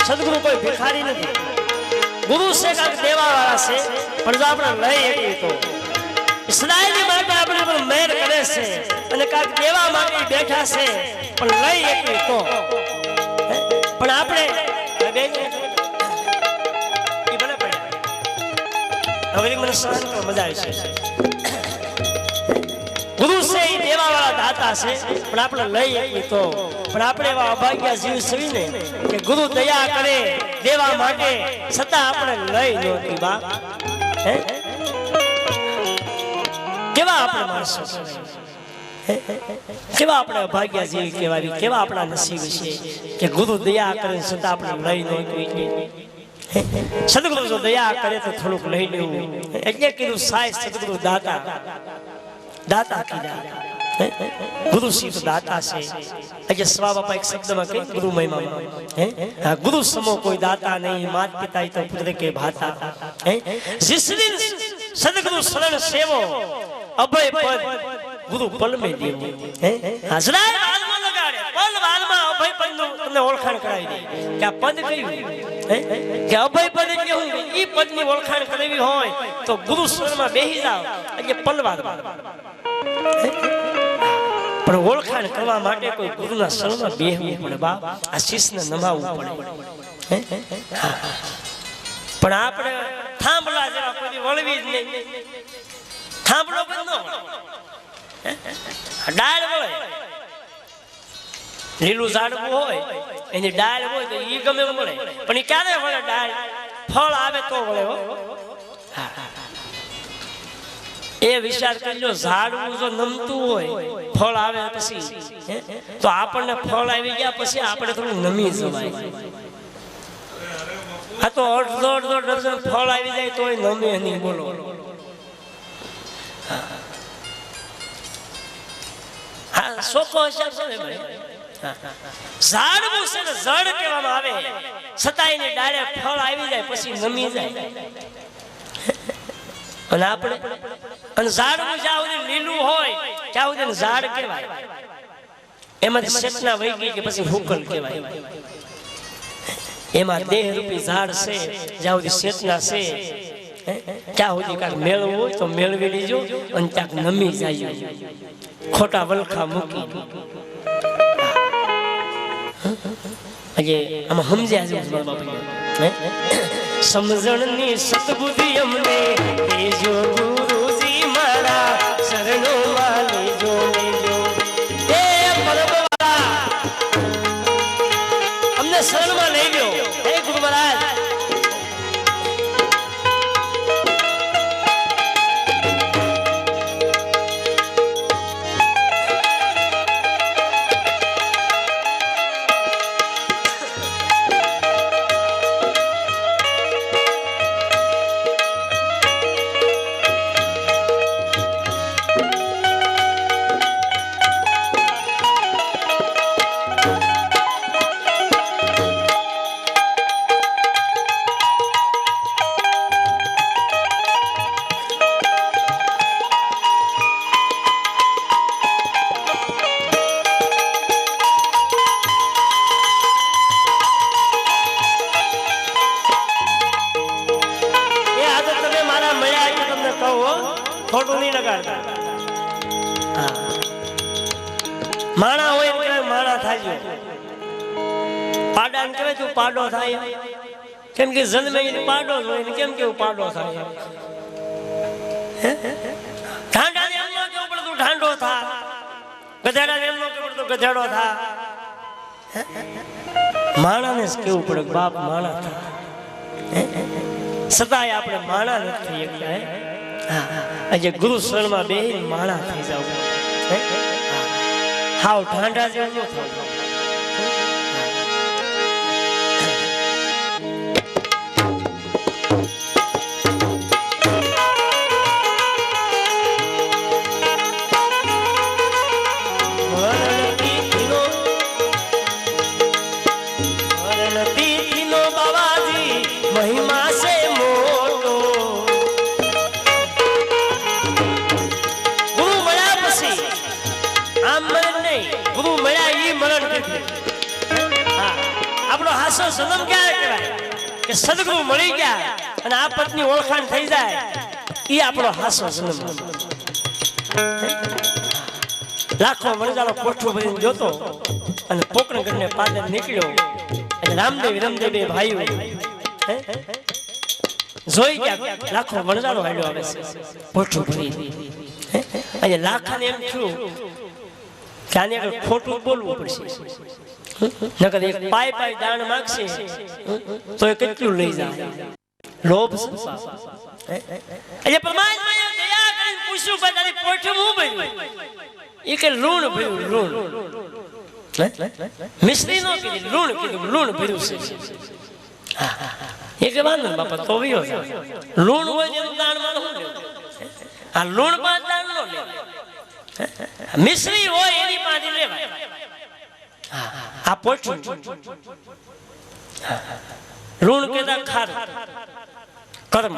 Speaker 1: સદગુરુ કોઈ ભિખારી નથી, ગુરુ છે કાંઈક દેવા વાળા છે પણ જો આપણે લઈ શકીએ તો સદાયની માટે આપણે પર મહેર કરે છે અને કાંઈક દેવા માટે બેઠા છે પણ લઈ શકીએ તો. પણ આપણે હવે મને સહન કરો મજા આવી છે. ગુરુ છે એ દેવા વાળા દાતા છે પણ આપણે લઈ શકીએ તો. પણ આપણે એવા અભાગ્ય જીવ સવીને કે ગુરુ દયા કરે દેવા માટે છતાં આપણે લઈ નહોતી બા. કેવા આપણે માણસો, કેવા આપણે અભાગ્ય જીવ કહેવાય, કેવા આપણા નસીબ છે કે ગુરુ દયા કરે છતાં આપણે લઈ નહોતી. સદગુરુ જો દયા કરે તો થોડુંક લઈ લેવું એટલે કીધું સાય સદગુરુ દાતા, દાતા કીધા. ગુરુ શિવ દાતા છે એટલે સ્વા બાપા એક શબ્દમાં કહે ગુરુ મહિમા ગુરુ સમો કોઈ દાતા નહીં, માત પિતા તો પુત્ર કે ભાતા. जिस दिन सदगुरु शरण सेवो अभय पद गुरु पल में देवो. હજરાય વાલમાં લગાડે પલ વાલમાં અભય પદ નું તમને ઓળખાણ કરાવી દે કે આ પદ કયું કે અભય પદ એટલે હું ઈ પદ ની ઓળખાણ કરવી હોય તો ગુરુ શરણમાં બેહી જાવ એટલે પલ વાલમાં. પણ ઓળખાણ કરવા માટે કોઈ ગુરુના શરણમાં બેહવું પડે બાપ, આ શિષ્યને નમાવવું પડે. પણ આપણે થાંભલા જેવા કોઈ વળવી જ નહીં. થાંભલો પણ ન વળે, ડાળ વળે. લીલું ઝાડવું હોય એની ડાળ હોય તો ઈ ગમે મળે પણ ઈ ક્યારે વળે ડાળ? ફળ આવે તો વળે હો. એ વિચાર કરજો, ઝાડવું જો નમતું હોય ફળ આવે પછી તો આપણને ફળ આવી ગયા પછી આપણે થોડું નમી જવાય. આ તો અડધો અડધો ડઝન ફળ આવી જાય તોય નમે નહીં. બોલો હા સોખો હિસાબ છે ને ભાઈ. ઝાડવું છે ને જડ કહેવામાં આવે છતાં એની ડાળે ફળ આવી જાય પછી નમી જાય. અને આપણે અને ઝાડનું જ્યાં સુધી લીલું હોય ત્યાં સુધી ઝાડ કહેવાય. એમાંથી શેતના વહી ગઈ કે પછી હુકલ કહેવાય. એમાં દેહ રૂપી ઝાડ છે જ્યાં સુધી શેતના છે ત્યાં સુધી કાંઈક મેળવવું હોય તો મેળવી લીજો અને ક્યાંક નમી જાય ખોટા વલખા મૂકી. આમાં સમજ્યા સમજણની સતબુદ્ધિ અમને દેજો ગુરુજી મારા શરણોમાં લેજો, લેજો. એ પરમવાળા અમને શરણમાં લઈ લો હે ગુરુ મહારાજ. ખોટું નહીં લગાડતા. હા, માણા હોય ને કહેવાય માણા થાય, પાડા ને કહેવાય તું પાડો થાય. કેમ કે જન્મે પાડો જ હોય ને કેમ કેવું પાડો થાય. ઢાંડા ને એમ ન કેવું પડતું ઢાંડો થા, ગધેડા ને એમ ન કેવું પડતું ગધેડો થા. માણાને જ કેવું પડે બાપ માણા થા. છતાંય આપણે માણા નથી થઈ શકતા. આજે ગુરુ શરણમાં બે માણા થઈ જાવ. હાવ ઢાંડા જેવું ન થાવ. જન્મ ક્યારે કહેવાય કે સદગુરુ મળી ગયા અને આ પત્ની ઓળખાણ થઈ જાય, એ આપણો હાસો જન્મ. લાખો વણજારો કોઠું ભરીને જોતો અને પોકરણ કરીને પાદર નીકળ્યો અને રામદેવ બે ભાઈઓ જોઈ ગયા લાખો વણજારો હાલ્યો આવે છે કોઠું ભરી. અને લાખાને એમ થયું કે આને ખોટું બોલવું પડશે, નકર એક પાય દાણ માંગશે તો એ કેટલું લઈ જાય. લોભ એટલે પરમાત્માએ દયા કરીને પૂછ્યું કે તારી પોઠું હું ભર્યું? એ કે લૂણ ભર્યું. લૂણ મિશ્રી નો કીધું, લૂણ કીધું, લૂણ ભર્યું છે. એ કે વાંધો બાપા તો વિયો લૂણ હોય એનું દાણ માં આ લૂણ માં દાણ નો લે, મિશ્રી હોય એની પાછી લેવાય. આ પોઠું ઋણ કેતા ખાર કર્મ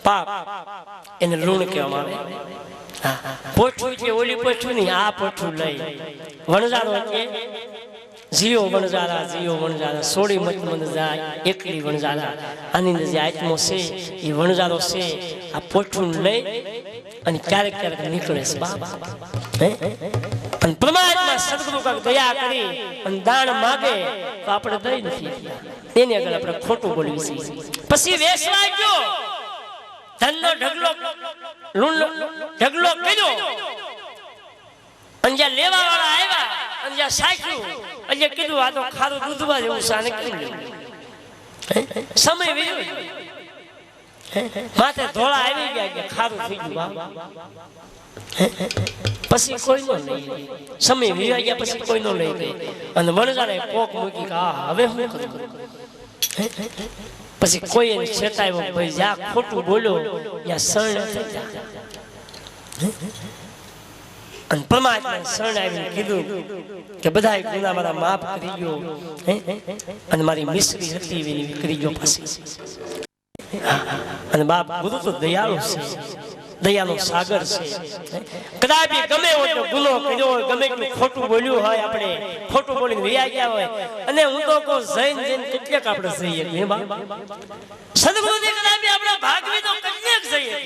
Speaker 1: પાપ એને ઋણ કહેવામાં આવે. પોઠું છે ઓલી પોઠું નહીં, આ પોઠું લઈ વણજારો કે જીઓ વણજારા સોડી મત મન જાય એકલી વણજારા આની અંદર જે આત્મો છે એ વણજારો છે. આ પોઠું લઈ અને ક્યારેક નીકળે છે બાપ. અને પરમાત્મા સદગુરુ કાક દયા કરી અને દાન માગે તો આપણે દઈ નથી, એની આગળ આપણે ખોટું બોલવી છે. પછી વેસવા ગયો ધનનો ઢગલો કર્યો અને જ્યાં લેવા વાળા આવ્યા અને જ્યાં સાખ્યું અને કીધું આ તો ખારું દૂધવા જેવું છે, આને કેમ લેવું? સમય વીર્યો માથે ધોળા આવી ગયા કે ખારું થઈ ગયું. પછી કોઈ નો લઈ, સમય વીવા ગયા પછી કોઈ નો લઈ ગઈ અને વણજારે પોક મૂકી કે હવે હું કરું? પછી કોઈ એને છેતાયો ભાઈ જ્યાં ખોટું બોલ્યો ત્યાં શરણ થઈ જા. અને પરમાત્માને શરણ આવીને કીધું કે બધા ગુના મારા માફ કરી ગયો અને મારી મિશ્રી હતી એવી કરી ગયો પાછી. અને બાપ ગુરુ તો દયાળુ છે, દયાનો સાગર છે. કદાચ ગમે હોય ગુનો કર્યો હોય, ગમે એટલું ખોટું બોલ્યું હોય, આપણે ખોટું બોલીને વૈયા ગયા હોય, અને હું તો કહું જૈન કેટલાક આપણે જઈએ સદગુરુજી કદાચ આપણા ભાગવી તો કેટલાક જઈએ,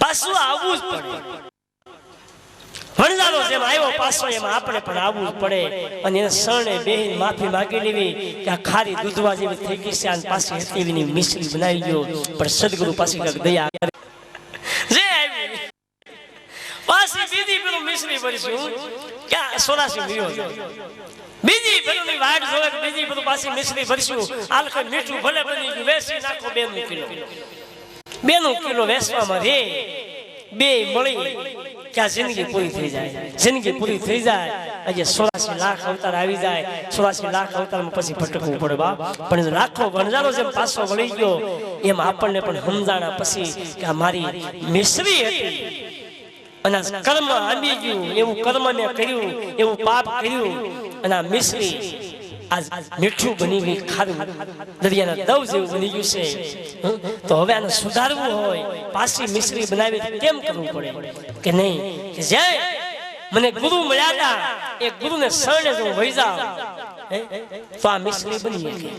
Speaker 1: પાછું આવવું જ પડે. વણજારો જેમ આવ્યો પાછો એમ આપણે પણ આવવું જ પડે અને એને શરણે બેહીને માફી માંગી લેવી કે આ ખારી દૂધવા જેવી થઈ ગઈ છે અને પાછી હતીની મિશ્રી બનાવી ગયો. પણ સદગુરુ પાછી કાંઈક દયા કરે જે આવી પાછી બીજી પેલું મિશ્રી ભરીશું ક્યાં 84 વિયો બીજી પેલું વાટ જોવે બીજી પેલું પાછી મિશ્રી ભરીશું. આલકે મીઠું ભલે બની ગયું વેસી નાખો 2 કિલો વેસવામાં રે બે મળી ક્યાં જિંદગી પૂરી થઈ જાય. જિંદગી પૂરી થઈ જાય આજે 84 લાખ અવતાર આવી જાય, 84 લાખ અવતારમાં પછી ભટકવું પડે બાપ. પણ લાખો વણજારો જેમ પાછો વળી ગયો એમ આપણને પણ સમજાણા પછી કે આ મારી મિશ્રી હતી અને કર્મ આંબી ગયું, એવું કર્મ મેં કર્યું, એવું પાપ કર્યું અને આ મિશ્રી આજ મીઠું બની ગઈ, ખારું દરિયાના દવ જેવું બની ગયું છે. તો હવે આને સુધારવું હોય, પાછી મિશ્રી બનાવી કેમ કરવું પડે કે નહીં કે જય મને ગુરુ મળ્યા હતા એ ગુરુને શરણે જો વહી જાવ તો આ મિશ્રી બની શકે.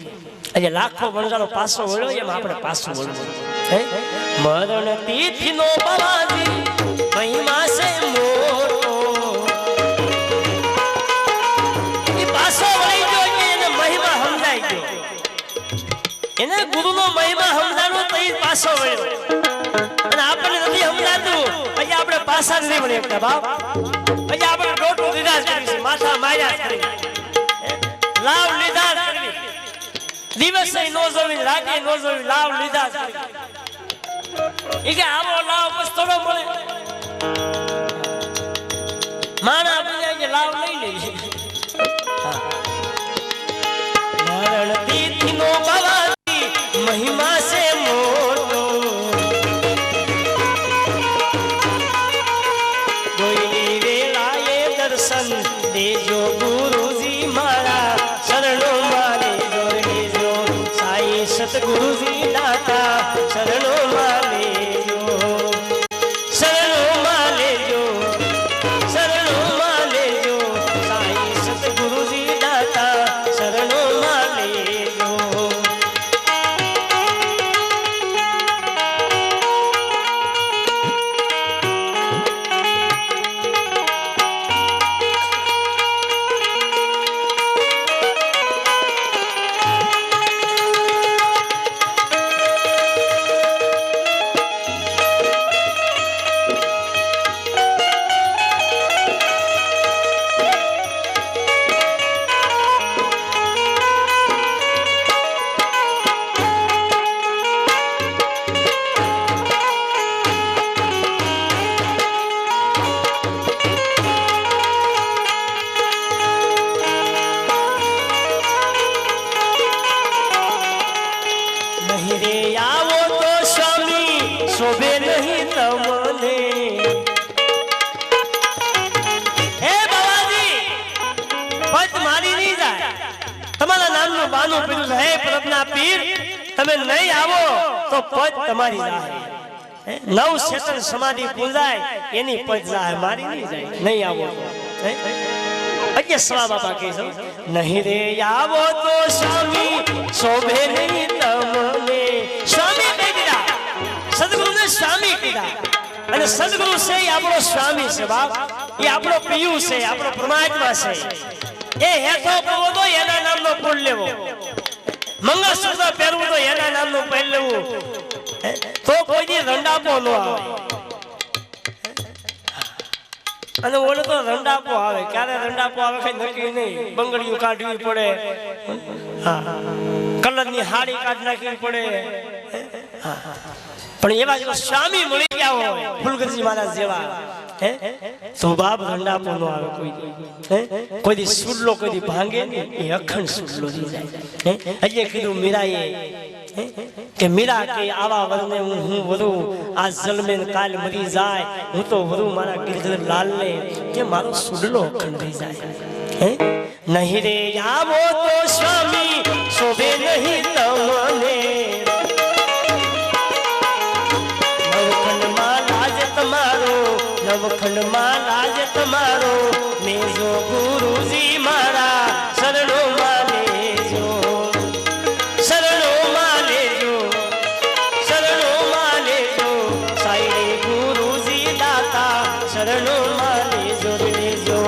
Speaker 1: એટલે લાખો વણજારો પાસો વળ્યો એમ આપણે પાછું વળવું. મરણ તિથિ નો બાવાજી મહિમા છે મોટો. એ પાસો વળી ગયો કે એને મહિમા સમજાઈ ગયો. એને ગુરુનો મહિમા સમજાણો તો એ પાસો વળ્યો. અને આપણને નથી સમજાતું પછી આપણે પાસા નથી વળી શકતા બાપ. પછી આપણે ડોટું લીધા જ કરી છે, માથા માર્યા જ કરી, લાવ લીધા જ કરી, દિવસે નો જોવી રાતે નો જોવી, લાવ લીધા જ કરી. એ કે આવો લાવ બસ થોડો મળે. માણા પૂજા કે લાવ લઈ લઈએ. મરણ તિથિ નો બાવાજી મહિમા છે મોટો. ગોયલી વેળાએ દર્શન દેજો ગુરુજી મારા શરણો મારે જોડેજો. સાઈ સતગુરુજી દાતા શરણો મારે શરણો માલેજો, શરણો માલેજો. સાઈ સતગુરુજી દાતા શરણો માલેજો. શોભે નહીં તમને. હે બાબાજી પદ મારી નહીં જાય. તમારા નામનું બાનું પીધું છે. હે પ્રભના પીર તમે નહીં આવો તો પદ તમારી જાય. નવ શેતન સમાધિ પૂજાય એની પદ જાય, મારી નહીં જાય. નહીં આવો એટલે સવા બાપા કહે છે નહીં રે આવો તો સ્વામી શોભે નહીં તમને. સ્વામી કહી દીધા, સદગુરુને સ્વામી કીધા. અને સદગુરુ છે એ આપણો સ્વામી છે બાપ. એ આપણો પિયુ છે, આપણો પરમાત્મા છે. એ હેઠો પડવો તો એના નામનો ફૂલ લેવો, મંગળસૂત્ર પહેરવું તો એના નામનું પહેર લેવું, તો કોઈ દી રંડાપો ન આવે. અને ઓલો તો રંડાપો આવે, ક્યારે રંડાપો આવે કઈ નક્કી નહીં. બંગડીઓ કાઢવી પડે, કલરની હાડી કાઢ નાખવી પડે. પણ એવા જો સ્વામી મળી ગયા હોય ફૂલગરજી મહારાજ જેવા, તો બાપ રંડાપો ન આવે કોઈ. કોઈ દી સુડલો કોઈ દી ભાંગે ને, એ અખંડ સુડલો થઈ જાય. એટલે કીધું મીરાએ કે મીરા કે આવા વરને હું વરું આ જન્મે કાલ મરી જાય, હું તો વરું મારા ગિરધર લાલ ને કે મારો સુડલો અખંડ થઈ જાય. નહીં રે આવો તો સ્વામી શોભે નહીં તમને. નવખંડમાં લાજ તમારો મેજો ગુરુજી મારા શરણો માં લેજો, શરણો માં લેજો, શરણો માં લેજો. સાઈ ગુરુજી દાતા શરણો માં લેજો લેજો.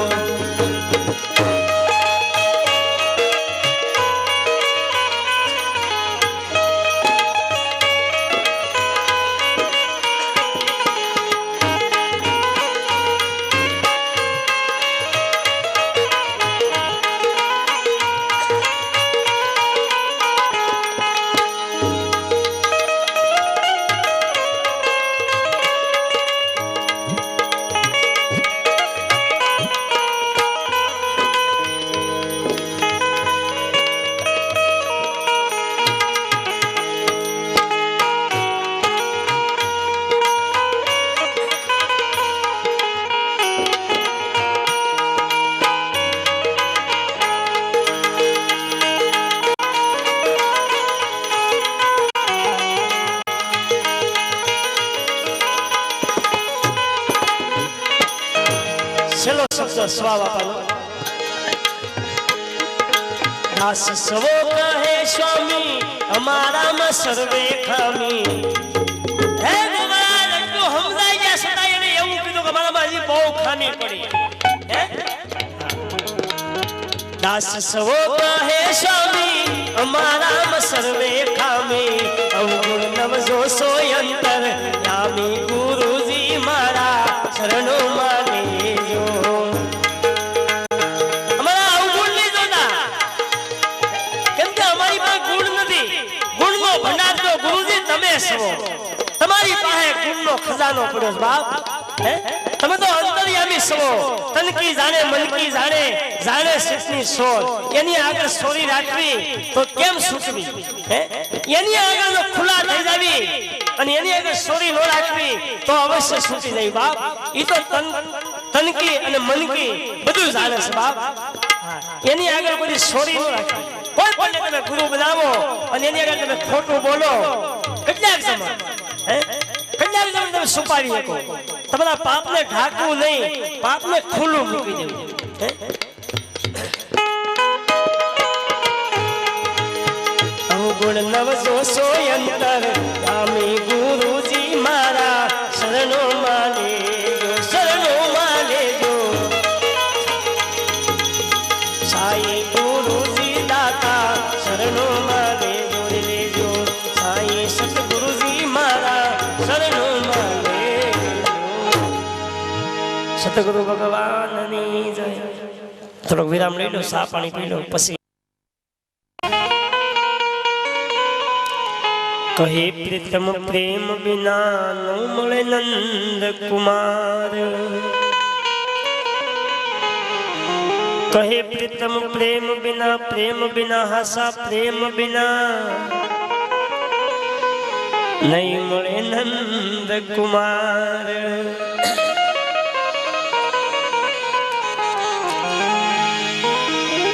Speaker 1: છેલ્લો શબ્દ સ્વા બાપાનો. દાસ સવો કહે સ્વામી અમારામાં સર્વે ખામી હે ગોવાળ એટલું સમજાઈ ગયા છતાં એને એવું કીધું કે અમારામાં હજી બહુ ખામી પડી હે દાસ સવો કહે સ્વામી અમારામાં સર્વે ખામી અવગુણ નવજો સોયંતર યામી ગુરુજી મારા શરણો માં લેજો અમારા અવગુણ નહીં જોતા કેમ કે અમારી પાસે ગુણ નથી ગુણનો ભંડાર તો ગુરુજી તમે છો તમારી પાસે ગુણનો ખજાનો પડ્યો બાપ હે તમે તો અંતર્યામી છો તનકી જાણે મનકી જાણે જાણે સિદ્ધની સોર એની આગળ સોરી રાખવી તો કેમ છૂટવી હે એની આગળ ખુલ્લા થઈ જાવી અને એની આગળ સોરી ન રાખવી તો અવશ્ય છૂટી જાય બાપ ઈ તો તનકી અને મનકી બધું જાણે છે બાપ એની આગળ કોઈ સોરી ન રાખવી કોઈ પણ તમે ગુરુ બનાવો અને એની આગળ તમે ખોટું બોલો કેટલાક સમય હે કેટલાક સમય તમે છુપાવી શકો તમારા પાપને ઢાંકવું નહીં પાપને ખુલ્લું મૂકી દેવું અવગુણ નવસો સોયંતર યામી ગુરુજી મારા શરણો માં લેજો સાઈ ગુરુજી દાતા શરણો માં લેજો સાઈ સતગુરુજી મારા શરણો માં લેજો સતગુરુ ભગવાનની જય થોડોક વિરામ લઈ લો સા પાણી પી લો પછી કહે પ્રીતમ પ્રેમ વિના ન મળે નંદ કુમાર કહે પ્રીતમ પ્રેમ વિના હાસા પ્રેમ વિના નહીં મળે નંદ કુમાર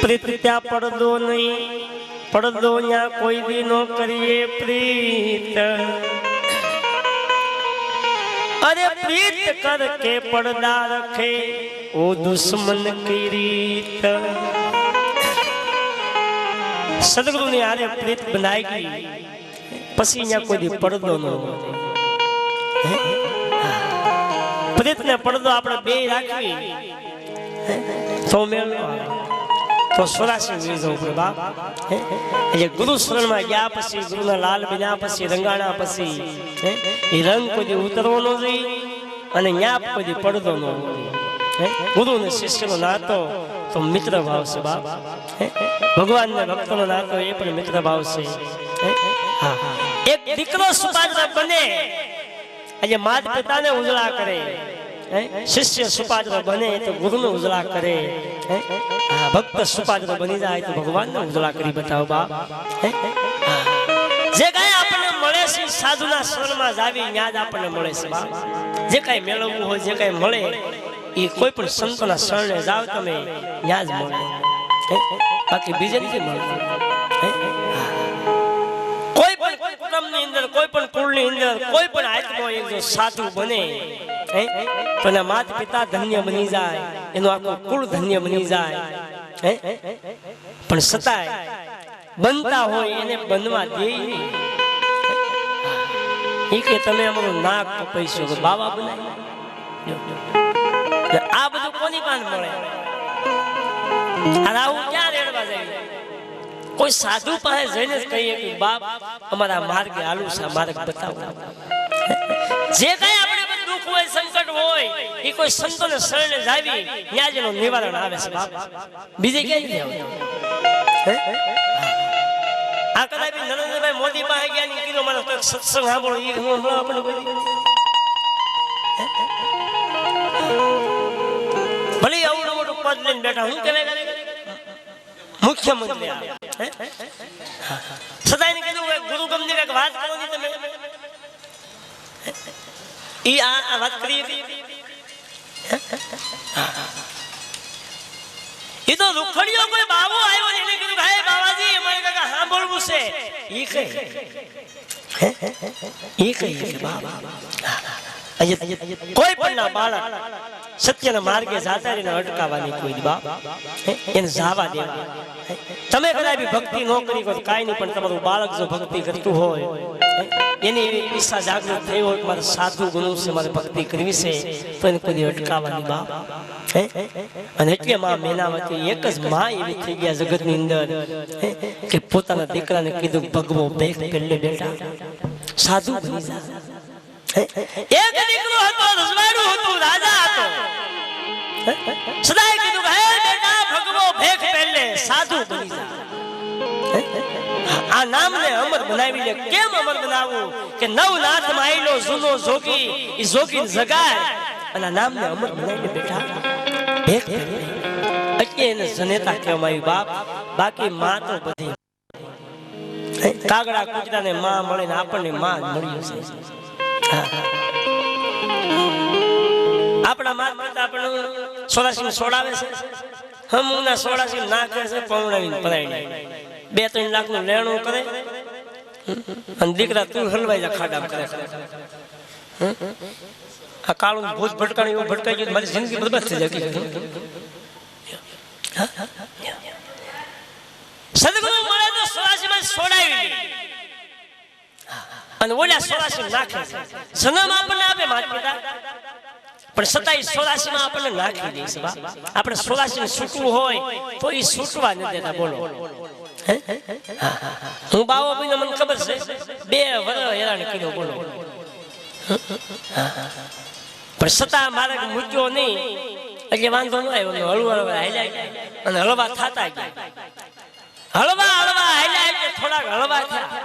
Speaker 1: પ્રીત ત્યાં પડદો નહીં પડદો યા કોઈ દી નો કરીએ પ્રીત અરે પ્રીત કર કે પડદા રખે ઓ દુશ્મન की રીત સદગુરુ ની આરે પ્રીત બનાઈ ગઈ પછી યા કોઈ દી પડદો નો પ્રીત ને પડદો આપણે બે રાખવી તો મેળ તો સોરાશી વીજો ઉપર બાપ એ ગુરુ શરણ માં ગયા પછી ગુરુના લાલ બન્યા પછી રંગાણા પછી એ રંગ કોઈ ઉતરવો ન જોઈએ અને ન્યાપ કોઈ પડદો ન ગુરુ ને શિષ્ય નો નાતો તો મિત્ર ભાવ છે બાપ ભગવાન ને ભક્તો નો નાતો એ પણ મિત્ર ભાવ છે એક દીકરો સુપાત્ર બને આજે માત પિતા ને ઉજળા કરે શિષ્ય સુપાત્ર બને તો ગુરુ ને ઉજળા કરે ભક્ત સુપાત્ર બની જાય તો ભગવાન ને ઉજળા કરી બતાવો બાપ જે કઈ આપણને મળે છે સાધુના શરણમાં જાવી ન્યાજ આપણને મળે છે બાપ જે કઈ મેળવવું હોય જે કઈ મળે એ કોઈ પણ સંતોના શરણે જાવ તમે ન્યાજ મળે બાકી બીજે નથી મળતું કોઈ પણ કુટુંબની અંદર કોઈ પણ કુળની અંદર કોઈ પણ આત્મા એક જો સાધુ બને તો એના માતા પિતા ધન્ય બની જાય એનું આખું કુળ ધન્ય બની જાય પણ છતાંય બનતા હોય એને બનવા દે એ કે તમે અમારું નાક કપાઈશો કે બાબા બનાવી આ બધું કોની પાસે મળે આવું ક્યાં રેડવા જાય કોઈ સાધુ પાસે જઈને જ કહીએ કે બાપ અમારા માર્ગે હાલું છે માર્ગ બતાવો જે કઈ આપણે દુઃખ હોય સંકટ હોય એ કોઈ સંતોને શરણે જાવી ત્યાં જેનું નિવારણ આવે છે બાપ બીજે ક્યાંય નહીં આ કદાચ નરેન્દ્રભાઈ મોદી પાસે ગયા ને કીધું મને તો સત્સંગ સાંભળો એ આપણે ભલે આવું મોટું પદ લઈને બેઠા હું કહેવાય મુખ્યમંત્રી સદાયને કીધું ગુરુ ગમની કઈક વાત કરો ને તમે ઈ આ વાત કરી એ તો રૂખડિયો કોઈ બાબો આવ્યો ને એને કીધું હે બાબાજી અમારે કાકા સાંભળવું છે ઈ કઈ બાબા કોઈ પણ ના બાળક સત્યના માર્ગે જાતા રહીને અટકાવવાની કોઈ બાપ એને જાવા દેવા. તમે કદાચ ભક્તિ ન કરી હોય કાંઈ નહીં, પણ તમારું બાળક જો ભક્તિ કરતું હોય એની ઈચ્છા જાગૃત થઈ હોય મારે સાધુ ગુરુ છે મારે ભક્તિ કરવી છે તો એને કોઈ અટકાવવાની બાપ. અને એટલે માં મેનાવતી એક જ માં એવી થઈ ગયા જગતની અંદર કે પોતાના દીકરાને કીધું ભગવો ભેખ પેલે બેટા સાધુ બની જા. એક દીકરો હતો, રજવાડું હતું, રાજા હતો. સદાય કીધું હે બેટા ભગવો ભેખ પેલે સાધુ બની જા. આ નામને અમર બનાવી લે. કેમ અમર બનાવવું કે નવનાથ માયલો જૂનો જોગી ઈ જોગી જગાડ અને આ નામને અમર બનાવી લે બેટા ભેખ પેલે. એટલે એને જનેતા કહેવામાં આવ્યું બાપ. બાકી માં તો બધી કાગડા કૂતરાને માં મળે ને આપણને માં મળ્યું છે. આપણા માત પિતા આપણને સોળાસી સોડાવે છે, હમુના સોળાસી નાખે છે, પૌણાવીને પરાયણે 2-3 લાખ નું લેણું કરે અને દીકરા તું હલવાઈ જા ખાડા કરે. આ કાળું ભૂત ભટકાણી એવું ભટકાઈ ગયું મારી જિંદગી બરબાદ થઈ જાય. સદગુરુ મળે તો 84 માં સોડાવી અને ઓલા 84 નાખે. જન્મ આપણને આપે માત પિતા, પણ 87 માં આપણને નાખી દે છે. આપણે 84 ને છૂટવું હોય તો એ છૂટવા નથી દેતા. બોલો હું બાવો ભાઈ મને ખબર છે 2 વર્ષ હેરાન કર્યો. બોલો પણ છતાં મારે મૂક્યો નહીં એટલે વાંધો ન આવ્યો. હળવા હળવા હાલ્યા અને હળવા થતા ગયા. હળવા હળવા હાલ્યા એટલે થોડાક હળવા થયા.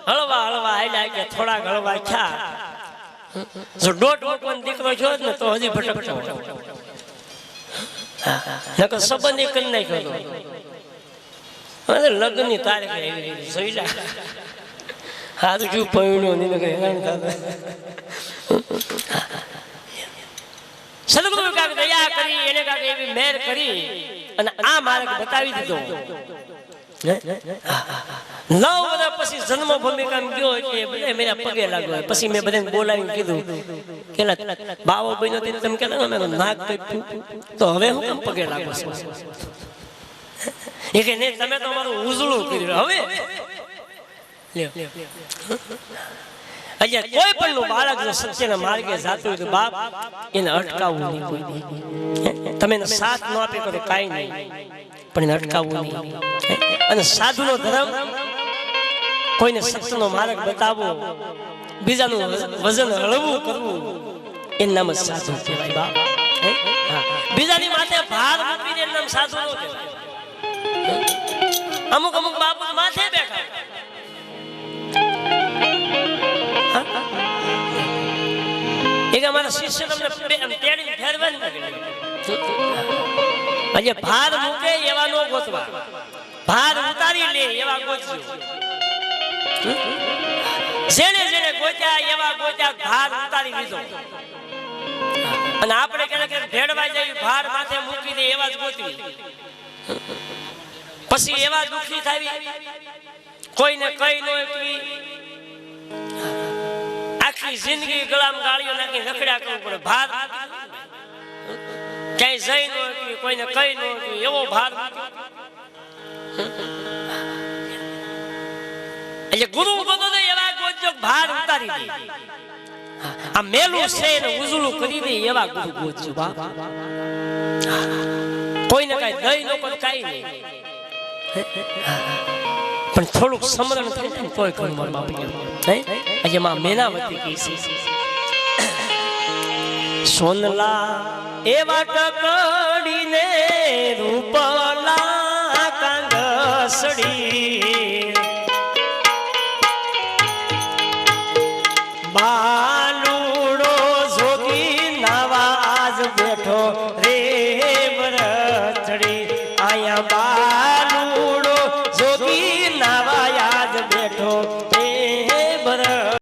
Speaker 1: હળવા હળવા હાલ્યા એટલે થોડાક હળવા થયા. જો દોઢ મૂકવાનો દીકરો છો ને તો હજી ભટકતો નકર સંબંધી કરી નાખ્યો. લગ્ન ની તારીખ એવી સૈલા હાથ જો પૈણ્યો નહીં હેરાન થતા. સદગુરુ કાક દયા કરી એને કાક એવી મહેર કરી અને આ માર્ગ બતાવી દીધો. 9 વર્ષ પછી જન્મભૂમિ કામ ગયો એટલે બધા મેરા પગે લાગ્યો. પછી મેં બધાને બોલાવીને કીધું કે બાવો બન્યો તમે કહેતા મેં નાક કાપ્યું તો હવે હું કેમ પગે લાગો છો? એ કે નહીં તમે તો મારું ઉજળું કર્યું. હવે અહીંયા કોઈ પણ નું બાળક જો સત્યના માર્ગે જાતું હોય તો બાપ એને અટકાવવું નહીં. કોઈ તમે એને સાથ ન આપે તો કાંઈ નહીં, પણ એને અટકાવવું નહીં. અને સાધુનો ધર્મ કોઈને સત્યનો માર્ગ બતાવવો, બીજાનું વજન હળવું કરવું એનું નામ જ સાધુ કહેવાય બાપ. બીજાની માથે ભાર મૂકીને એનું નામ સાધુ ન કહેવાય. અમુક અમુક બાપુ માથે બેઠા એક અમારા શિષ્ય તમને તેડીને ફેરવાની આજે ભાર મૂકે એવા નો ગોતવા, ભાર ઉતારી લે એવા ગોતજો. જેને જેને ગોત્યા એવા ગોત્યા ભાર ઉતારી લીધો. અને આપણે ક્યારેક ભેડવા જઈએ ભાર માથે મૂકી દે એવા જ ગોતવી. પછી એવા દુખી થાવી કોઈને કઈ નો એકવી આખી જિંદગી ગળામ ગાળીઓ નાખી રખડ્યા કરવું પડે. ભાર ક્યાંય જઈ નો એકવી કોઈને કઈ નો એકવી એવો ભાર. એટલે ગુરુ બધો એવા ગોજો ભાર ઉતારી દે. આ મેલું છે ને ઉજળું કરી દે એવા ગુરુ ગોજો બાપ. કોઈને કઈ દઈ નો કોઈ કઈ નહીં, પણ થોડુંક સમરણ થઈ જાય તોય ઘણું મારું બાપ. આજે માં મેનાવતી કહી છે સોનલા એવા ટકડીને રૂપલા કાંગસડી બાલુડો જોગી નવાજ બેઠો રે વરચડી આયા બા